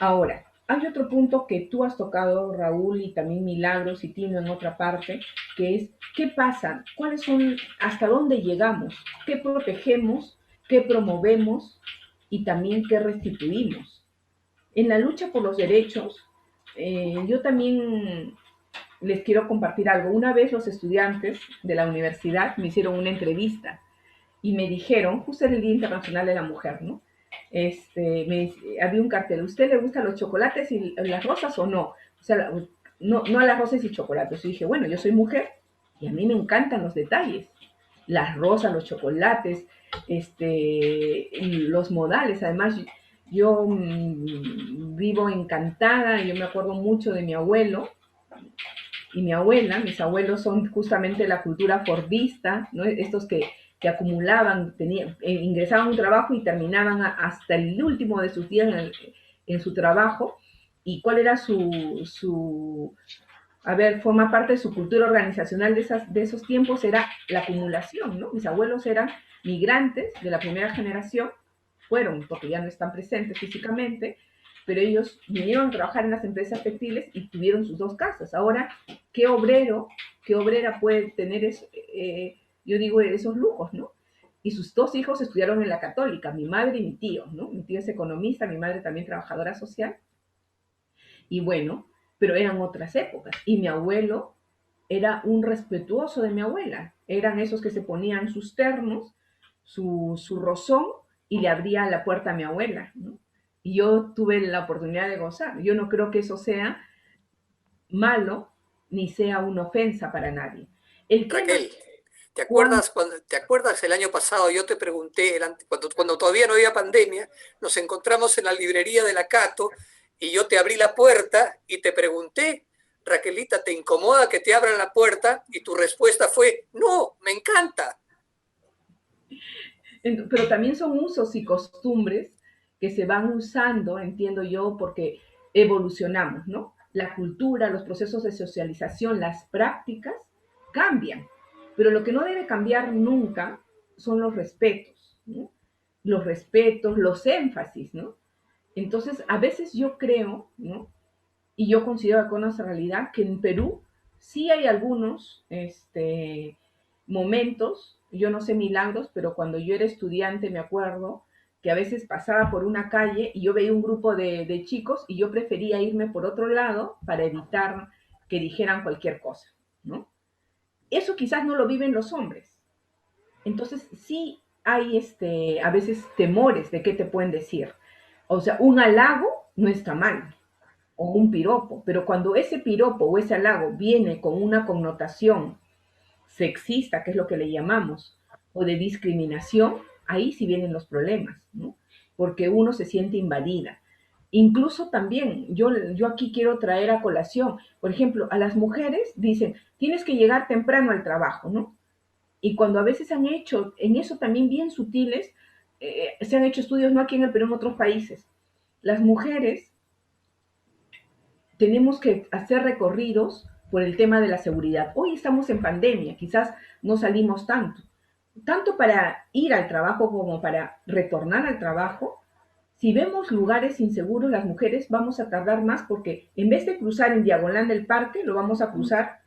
Ahora, hay otro punto que tú has tocado, Raúl, y también Milagros y Tino en otra parte, que es qué pasa, cuáles son, hasta dónde llegamos, qué protegemos, qué promovemos y también qué restituimos. En la lucha por los derechos, yo también les quiero compartir algo. Una vez los estudiantes de la universidad me hicieron una entrevista y me dijeron, justo en el Día Internacional de la Mujer, ¿no? Había un cartel, ¿usted le gustan los chocolates y las rosas o no? O sea, no a las rosas y chocolates. Y dije, bueno, yo soy mujer y a mí me encantan los detalles. Las rosas, los chocolates, los modales. Además, yo vivo encantada, yo me acuerdo mucho de mi abuelo y mi abuela. Mis abuelos son justamente la cultura fordista, ¿no? Estos que acumulaban, ingresaban a un trabajo y terminaban hasta el último de sus días en su trabajo. ¿Y cuál era forma parte de su cultura organizacional de esos tiempos? Era la acumulación, ¿no? Mis abuelos eran migrantes de la primera generación, fueron, porque ya no están presentes físicamente, pero ellos vinieron a trabajar en las empresas textiles y tuvieron sus dos casas. Ahora, ¿qué obrero, qué obrera puede tener yo digo, esos lujos, ¿no? Y sus dos hijos estudiaron en la Católica, mi madre y mi tío, ¿no? Mi tío es economista, mi madre también trabajadora social. Y bueno, pero eran otras épocas. Y mi abuelo era un respetuoso de mi abuela. Eran esos que se ponían sus ternos, su rozón, y le abría la puerta a mi abuela, ¿no? Y yo tuve la oportunidad de gozar. Yo no creo que eso sea malo ni sea una ofensa para nadie. El tema, Raquel, ¿te acuerdas el año pasado? Yo te pregunté, cuando todavía no había pandemia, nos encontramos en la librería de la Cato y yo te abrí la puerta y te pregunté, Raquelita, ¿te incomoda que te abran la puerta? Y tu respuesta fue, no, me encanta. pero también son usos y costumbres que se van usando, entiendo yo, porque evolucionamos, ¿no? La cultura, los procesos de socialización, las prácticas cambian, pero lo que no debe cambiar nunca son los respetos, ¿no? Los respetos, los énfasis, ¿no? Entonces, a veces yo creo, ¿no? Y yo considero con nuestra realidad que en Perú sí hay algunos momentos, yo no sé milagros, pero cuando yo era estudiante me acuerdo que a veces pasaba por una calle y yo veía un grupo de chicos y yo prefería irme por otro lado para evitar que dijeran cualquier cosa, ¿no? Eso quizás no lo viven los hombres. Entonces sí hay a veces temores de qué te pueden decir. O sea, un halago no está mal, o un piropo, pero cuando ese piropo o ese halago viene con una connotación sexista, que es lo que le llamamos, o de discriminación, ahí sí vienen los problemas, ¿no? Porque uno se siente invadida. Incluso también, yo aquí quiero traer a colación, por ejemplo, a las mujeres dicen, tienes que llegar temprano al trabajo, ¿no? Y cuando a veces han hecho, en eso también bien sutiles, se han hecho estudios no aquí en el Perú, en otros países. Las mujeres tenemos que hacer recorridos por el tema de la seguridad. Hoy estamos en pandemia, quizás no salimos tanto. Tanto para ir al trabajo como para retornar al trabajo. Si vemos lugares inseguros, las mujeres vamos a tardar más porque en vez de cruzar en diagonal del parque, lo vamos a cruzar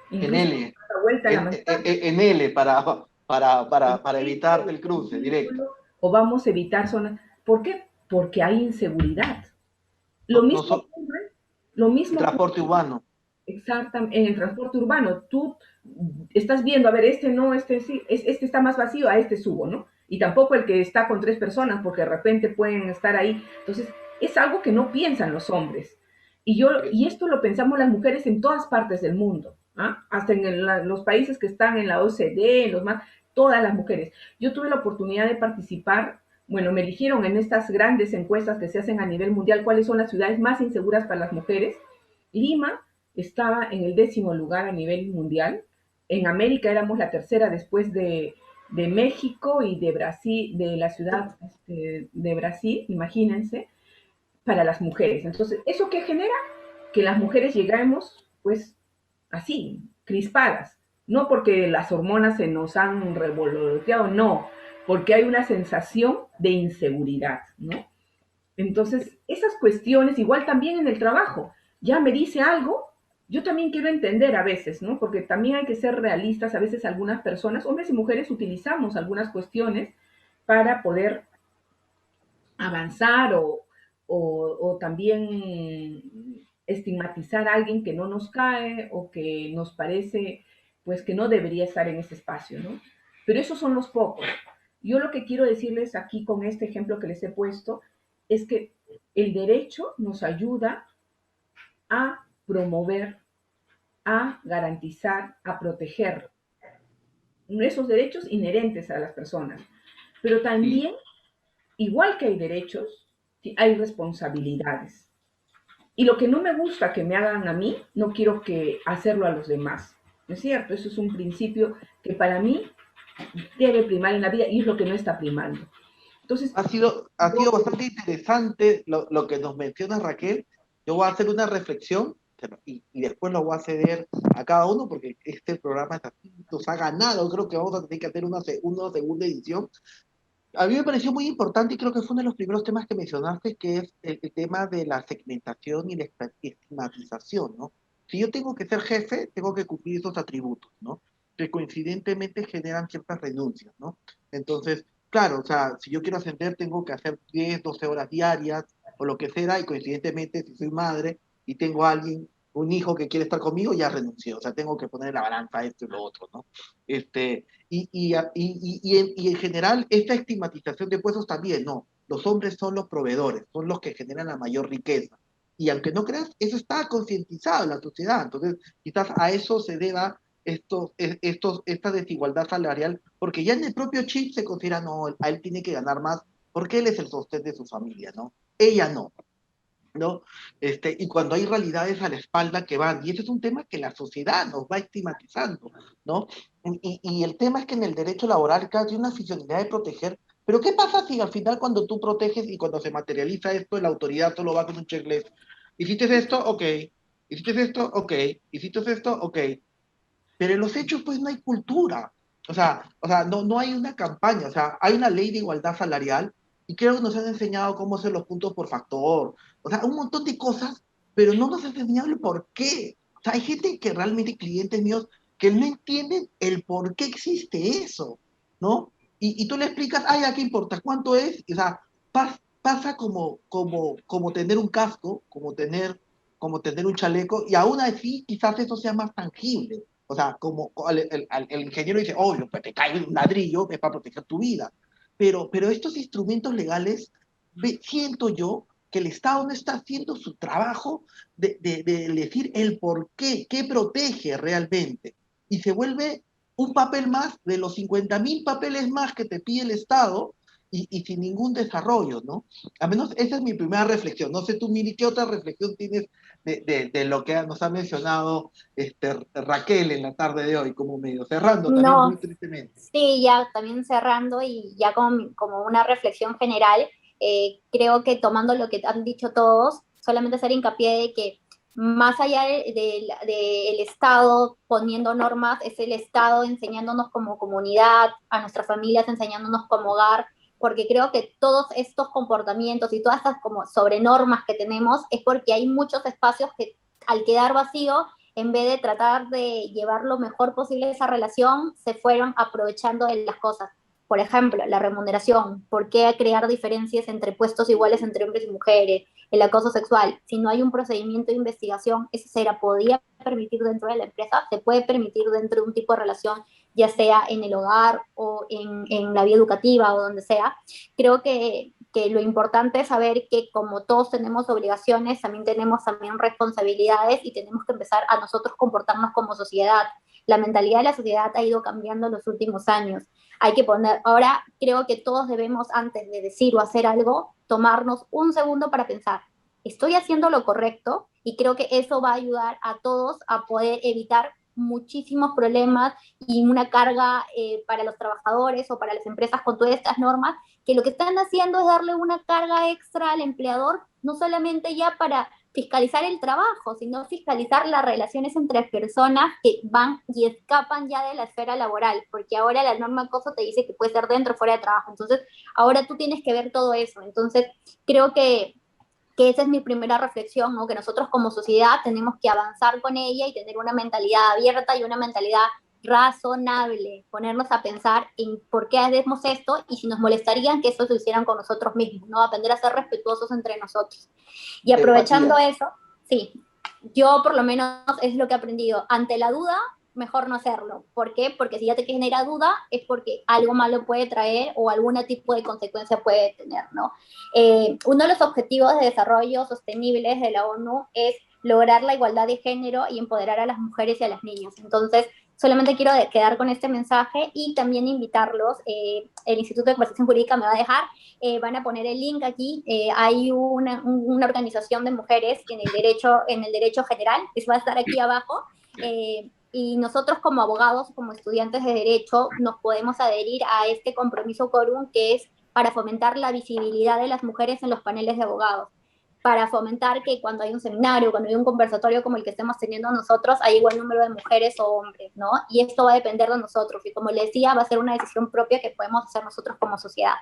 En incluso L, a vuelta a la manzana. en L para evitar el Por cruce directo. vehículo, o vamos a evitar zonas. ¿Por qué? Porque hay inseguridad. Lo No, no mismo so- ocurre, lo el mismo transporte ocurre urbano. exactamente en el transporte urbano. Tú estás viendo, a ver, este no, este sí, este está más vacío, a este subo, ¿no? Y tampoco el que está con 3 personas, porque de repente pueden estar ahí. Entonces, es algo que no piensan los hombres. Y esto lo pensamos las mujeres en todas partes del mundo, ¿ah? Hasta en los países que están en la OCDE, en los más, todas las mujeres. Yo tuve la oportunidad de participar, bueno, me eligieron en estas grandes encuestas que se hacen a nivel mundial, cuáles son las ciudades más inseguras para las mujeres. Lima estaba en el 10º lugar a nivel mundial. En América éramos la tercera después de México y de Brasil, de la ciudad de Brasil, imagínense, para las mujeres. Entonces, ¿eso qué genera? Que las mujeres llegamos, pues, así, crispadas. No porque las hormonas se nos han revoloteado, no, porque hay una sensación de inseguridad, ¿no? Entonces, esas cuestiones, igual también en el trabajo, ya me dice algo, yo también quiero entender a veces, ¿no? Porque también hay que ser realistas, a veces algunas personas, hombres y mujeres, utilizamos algunas cuestiones para poder avanzar o también estigmatizar a alguien que no nos cae o que nos parece, pues, que no debería estar en ese espacio, ¿no? Pero esos son los pocos. Yo lo que quiero decirles aquí con este ejemplo que les he puesto es que el derecho nos ayuda a promover, a garantizar, a proteger esos derechos inherentes a las personas. Pero Sí. también, igual que hay derechos, hay responsabilidades. Y lo que no me gusta que me hagan a mí, no quiero que hacerlo a los demás. ¿No es cierto? Eso es un principio que para mí debe primar en la vida y es lo que no está primando. Entonces, Ha sido bastante interesante lo que nos menciona Raquel. Yo voy a hacer una reflexión y después lo voy a ceder a cada uno porque este programa está así, nos ha ganado. Creo que vamos a tener que hacer una segunda edición. A mí me pareció muy importante y creo que fue uno de los primeros temas que mencionaste, que es el tema de la segmentación y la estigmatización, ¿no? Si yo tengo que ser jefe, tengo que cumplir esos atributos, ¿no? Que coincidentemente generan ciertas renuncias, ¿no? Entonces, claro, o sea, si yo quiero ascender, tengo que hacer 10, 12 horas diarias o lo que sea, y coincidentemente, si soy madre y tengo a alguien, un hijo que quiere estar conmigo, ya renuncié, o sea, tengo que poner en la balanza esto y lo otro, ¿no? Y en general, esta estigmatización de puestos también, no. Los hombres son los proveedores, son los que generan la mayor riqueza. Y aunque no creas, eso está concientizado en la sociedad. Entonces, quizás a eso se deba esta desigualdad salarial, porque ya en el propio chip se considera, no, a él tiene que ganar más, porque él es el sostén de su familia, ¿no? Ella no. ¿No? Y cuando hay realidades a la espalda que van, y ese es un tema que la sociedad nos va estigmatizando, ¿no? Y el tema es que en el derecho laboral cada tiene una aficionalidad de proteger, pero ¿qué pasa si al final cuando tú proteges y cuando se materializa esto, la autoridad solo va con un checklist? ¿Hiciste esto? Ok. ¿Hiciste esto? Ok. ¿Hiciste esto? Ok. Pero en los hechos, pues no hay cultura. O sea, no hay una campaña. O sea, hay una ley de igualdad salarial y creo que nos han enseñado cómo hacer los puntos por factor. O sea, un montón de cosas, pero no nos han enseñado el por qué. O sea, hay gente que realmente, clientes míos, que no entienden el por qué existe eso, ¿no? Y tú le explicas, ay, ¿a qué importa? ¿Cuánto es? O sea, pasa como tener un casco, como tener un chaleco, y aún así quizás eso sea más tangible. O sea, como el ingeniero dice, obvio, pues te cae un ladrillo, es para proteger tu vida. Pero estos instrumentos legales, siento yo que el Estado no está haciendo su trabajo de decir el por qué protege realmente. Y se vuelve un papel más de los 50.000 papeles más que te pide el Estado, y sin ningún desarrollo, ¿no? Al menos esa es mi primera reflexión. No sé tú, Miri, ¿qué otra reflexión tienes de lo que nos ha mencionado Raquel en la tarde de hoy, como medio cerrando también muy No, tristemente? sí, ya también cerrando y ya como una reflexión general, creo que tomando lo que han dicho todos, solamente hacer hincapié de que más allá del Estado poniendo normas, es el Estado enseñándonos como comunidad, a nuestras familias enseñándonos como hogar, porque creo que todos estos comportamientos y todas estas como sobrenormas que tenemos es porque hay muchos espacios que al quedar vacío en vez de tratar de llevar lo mejor posible esa relación, se fueron aprovechando de las cosas. Por ejemplo, la remuneración. ¿Por qué crear diferencias entre puestos iguales entre hombres y mujeres? El acoso sexual. Si no hay un procedimiento de investigación, eso se podía permitir dentro de la empresa, se puede permitir dentro de un tipo de relación, ya sea en el hogar o en la vía educativa o donde sea. Creo que lo importante es saber que como todos tenemos obligaciones, también tenemos también responsabilidades y tenemos que empezar a nosotros comportarnos como sociedad. La mentalidad de la sociedad ha ido cambiando en los últimos años. Hay que poner, ahora creo que todos debemos, antes de decir o hacer algo, tomarnos un segundo para pensar, ¿estoy haciendo lo correcto? Y creo que eso va a ayudar a todos a poder evitar muchísimos problemas y una carga para los trabajadores o para las empresas con todas estas normas, que lo que están haciendo es darle una carga extra al empleador, no solamente ya para fiscalizar el trabajo, sino fiscalizar las relaciones entre personas que van y escapan ya de la esfera laboral, porque ahora la norma acoso te dice que puede ser dentro o fuera de trabajo, entonces ahora tú tienes que ver todo eso, entonces creo que esa es mi primera reflexión, ¿no? Que nosotros como sociedad tenemos que avanzar con ella y tener una mentalidad abierta y una mentalidad razonable, ponernos a pensar en por qué hacemos esto y si nos molestarían que eso lo hicieran con nosotros mismos, ¿no? Aprender a ser respetuosos entre nosotros. Y aprovechando Empatía. eso, sí, yo por lo menos es lo que he aprendido. Ante la duda, mejor no hacerlo. ¿Por qué? Porque si ya te genera duda, es porque algo malo puede traer o algún tipo de consecuencia puede tener, ¿no? Uno de los objetivos de desarrollo sostenibles de la ONU es lograr la igualdad de género y empoderar a las mujeres y a las niñas. Entonces, solamente quiero quedar con este mensaje y también invitarlos. El Instituto de Conversación Jurídica me va a dejar, van a poner el link aquí. Hay una organización de mujeres en el derecho general, que va a estar aquí abajo. Y nosotros como abogados, como estudiantes de derecho, nos podemos adherir a este compromiso quórum que es para fomentar la visibilidad de las mujeres en los paneles de abogados, para fomentar que cuando hay un seminario, cuando hay un conversatorio como el que estemos teniendo nosotros, hay igual número de mujeres o hombres, ¿no? Y esto va a depender de nosotros. Y como les decía, va a ser una decisión propia que podemos hacer nosotros como sociedad.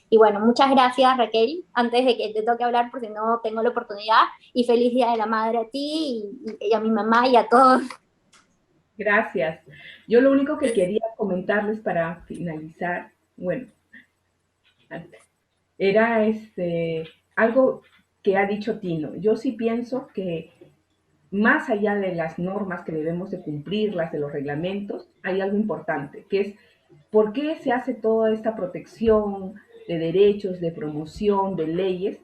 Y bueno, muchas gracias, Raquel, antes de que te toque hablar, por si no tengo la oportunidad. Y feliz Día de la Madre a ti y a mi mamá y a todos. Gracias. Yo lo único que quería comentarles para finalizar, bueno, era algo que ha dicho Tino. Yo sí pienso que más allá de las normas que debemos de cumplir, las de los reglamentos, hay algo importante, que es por qué se hace toda esta protección de derechos, de promoción, de leyes,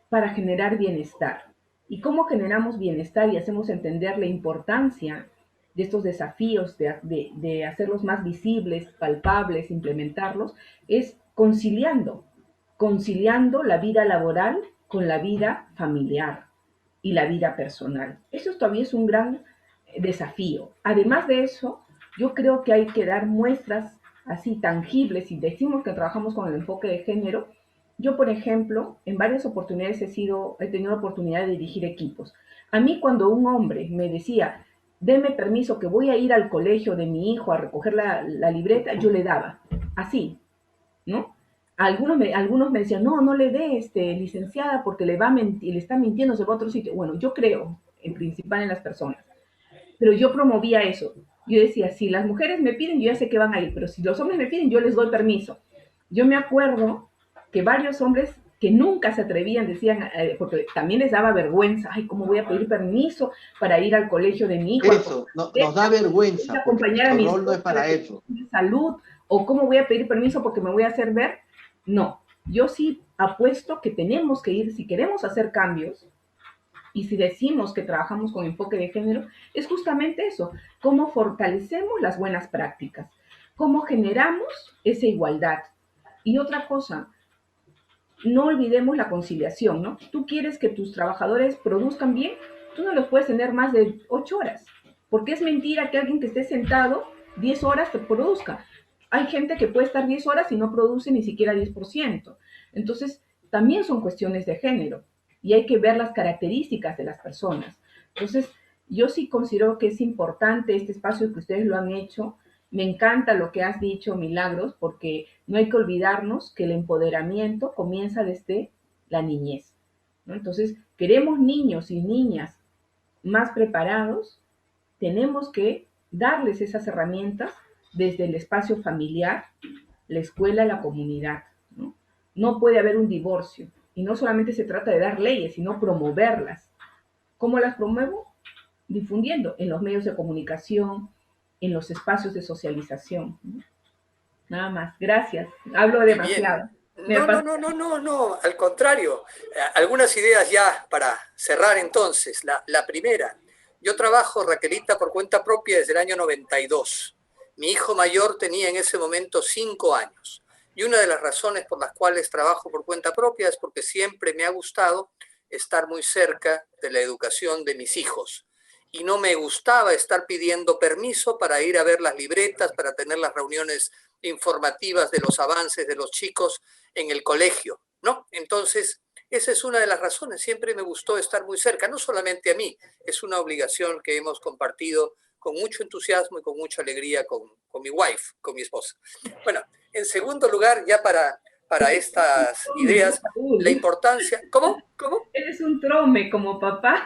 para generar bienestar. ¿Y cómo generamos bienestar y hacemos entender la importancia de estos desafíos, de hacerlos más visibles, palpables, implementarlos? Es conciliando la vida laboral con la vida familiar y la vida personal. Eso todavía es un gran desafío. Además de eso, yo creo que hay que dar muestras así tangibles. Si decimos que trabajamos con el enfoque de género, yo, por ejemplo, en varias oportunidades he tenido la oportunidad de dirigir equipos. A mí cuando un hombre me decía, deme permiso que voy a ir al colegio de mi hijo a recoger la libreta, yo le daba, así, ¿no? Algunos me decían, no, no le dé, licenciada, porque le va a mentir, le está mintiendo, se va a otro sitio. Bueno, yo creo, en principal, en las personas, pero yo promovía eso. Yo decía, si las mujeres me piden, yo ya sé que van a ir, pero si los hombres me piden, yo les doy permiso. Yo me acuerdo que varios hombres que nunca se atrevían, decían, porque también les daba vergüenza, ay, ¿cómo voy a pedir permiso para ir al colegio de mi hijo? Eso, nos da vergüenza, porque acompañar a nuestro mi rol no es esposa para eso. de salud, o cómo voy a pedir permiso porque me voy a hacer ver. No, yo sí apuesto que tenemos que ir, si queremos hacer cambios, y si decimos que trabajamos con enfoque de género, es justamente eso, cómo fortalecemos las buenas prácticas, cómo generamos esa igualdad. Y otra cosa, no olvidemos la conciliación, ¿no? Tú quieres que tus trabajadores produzcan bien, tú no los puedes tener más de 8 horas, porque es mentira que alguien que esté sentado 10 horas te produzca. Hay gente que puede estar 10 horas y no produce ni siquiera 10%. Entonces, también son cuestiones de género y hay que ver las características de las personas. Entonces, yo sí considero que es importante este espacio que ustedes lo han hecho. Me encanta lo que has dicho, Milagros, porque no hay que olvidarnos que el empoderamiento comienza desde la niñez, ¿no? Entonces, queremos niños y niñas más preparados, tenemos que darles esas herramientas desde el espacio familiar, la escuela, la comunidad, ¿no? No puede haber un divorcio. Y no solamente se trata de dar leyes, sino promoverlas. ¿Cómo las promuevo? Difundiendo en los medios de comunicación, en los espacios de socialización, ¿no? Nada más. Gracias. Hablo Bien. demasiado. No, al contrario. Algunas ideas ya para cerrar entonces. La primera, yo trabajo, Raquelita, por cuenta propia desde el año 92. Mi hijo mayor tenía en ese momento 5 años. Y una de las razones por las cuales trabajo por cuenta propia es porque siempre me ha gustado estar muy cerca de la educación de mis hijos. Y no me gustaba estar pidiendo permiso para ir a ver las libretas, para tener las reuniones informativas de los avances de los chicos en el colegio, ¿no? Entonces, esa es una de las razones. Siempre me gustó estar muy cerca, no solamente a mí, es una obligación que hemos compartido con mucho entusiasmo y con mucha alegría con mi wife, con mi esposa. Bueno, en segundo lugar, ya para estas ideas, la importancia... ¿Cómo? Eres un trome como papá.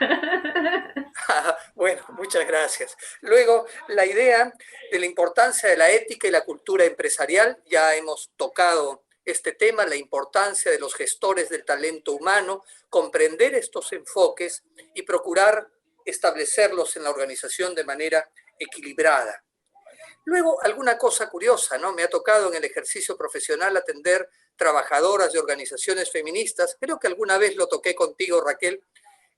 Bueno, muchas gracias. Luego, la idea de la importancia de la ética y la cultura empresarial, ya hemos tocado este tema, la importancia de los gestores del talento humano, comprender estos enfoques y procurar establecerlos en la organización de manera equilibrada. Luego, alguna cosa curiosa, ¿no? Me ha tocado en el ejercicio profesional atender trabajadoras de organizaciones feministas, creo que alguna vez lo toqué contigo, Raquel,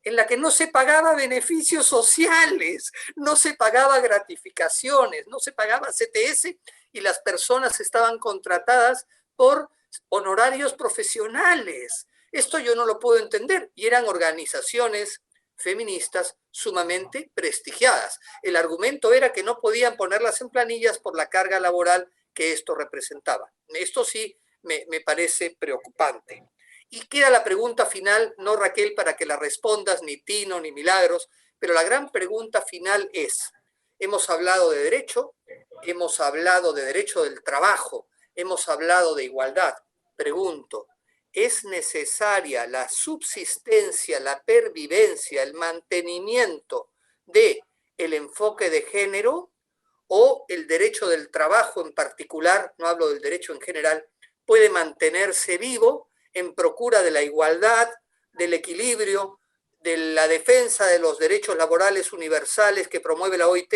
en la que no se pagaba beneficios sociales, no se pagaba gratificaciones, no se pagaba CTS y las personas estaban contratadas por honorarios profesionales. Esto yo no lo puedo entender y eran organizaciones feministas sumamente prestigiadas. El argumento era que no podían ponerlas en planillas por la carga laboral que esto representaba. Esto sí me parece preocupante. Y queda la pregunta final, no Raquel, para que la respondas, ni Tino, ni Milagros, pero la gran pregunta final es, hemos hablado de derecho, hemos hablado de derecho del trabajo, hemos hablado de igualdad. Pregunto, ¿es necesaria la subsistencia, la pervivencia, el mantenimiento del enfoque de género o el derecho del trabajo en particular, no hablo del derecho en general, puede mantenerse vivo en procura de la igualdad, del equilibrio, de la defensa de los derechos laborales universales que promueve la OIT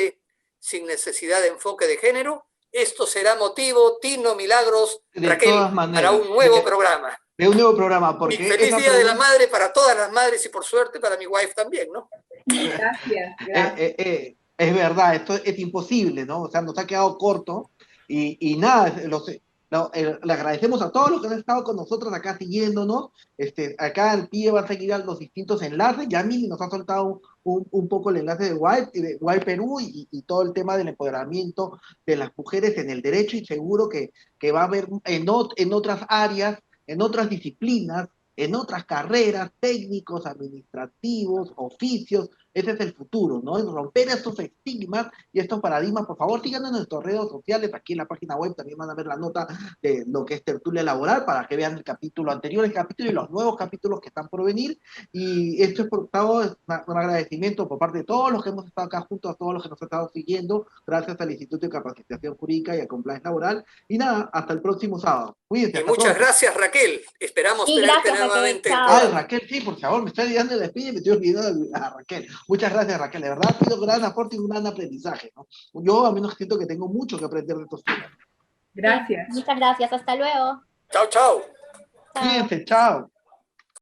sin necesidad de enfoque de género? Esto será motivo, Tino, Milagros, Raquel, para un nuevo programa. De un nuevo programa. Porque y feliz Día de la Madre para todas las madres y por suerte para mi wife también, ¿no? Gracias. Es verdad, esto es imposible, ¿no? O sea, nos ha quedado corto y nada, le agradecemos a todos los que han estado con nosotros acá siguiéndonos. Acá al pie van a seguir a los distintos enlaces. Ya Mili nos ha soltado un poco el enlace de Wild Perú y todo el tema del empoderamiento de las mujeres en el derecho, y seguro que va a haber en otras áreas, en otras disciplinas, en otras carreras, técnicos, administrativos, oficios. Ese es el futuro, ¿no? Es romper estos estigmas y estos paradigmas. Por favor, síganos en nuestras redes sociales, aquí en la página web también van a ver la nota de lo que es Tertulia Laboral, para que vean el capítulo anterior, el capítulo y los nuevos capítulos que están por venir. Y esto es por todo, es un agradecimiento por parte de todos los que hemos estado acá juntos, a todos los que nos han estado siguiendo, gracias al Instituto de Capacitación Jurídica y a Compliance Laboral. Y nada, hasta el próximo sábado. Cuídense. Y muchas gracias, Raquel. Esperamos tenerte nuevamente. Ay, Raquel, sí, por favor, me estoy olvidando de la despedida y me estoy olvidando a Raquel. Muchas gracias, Raquel. De verdad, ha sido un gran aporte y un gran aprendizaje, ¿no? Yo, a menos siento que tengo mucho que aprender de estos temas. Gracias. Muchas gracias. Hasta luego. Chao, chao. Cuídense, chao.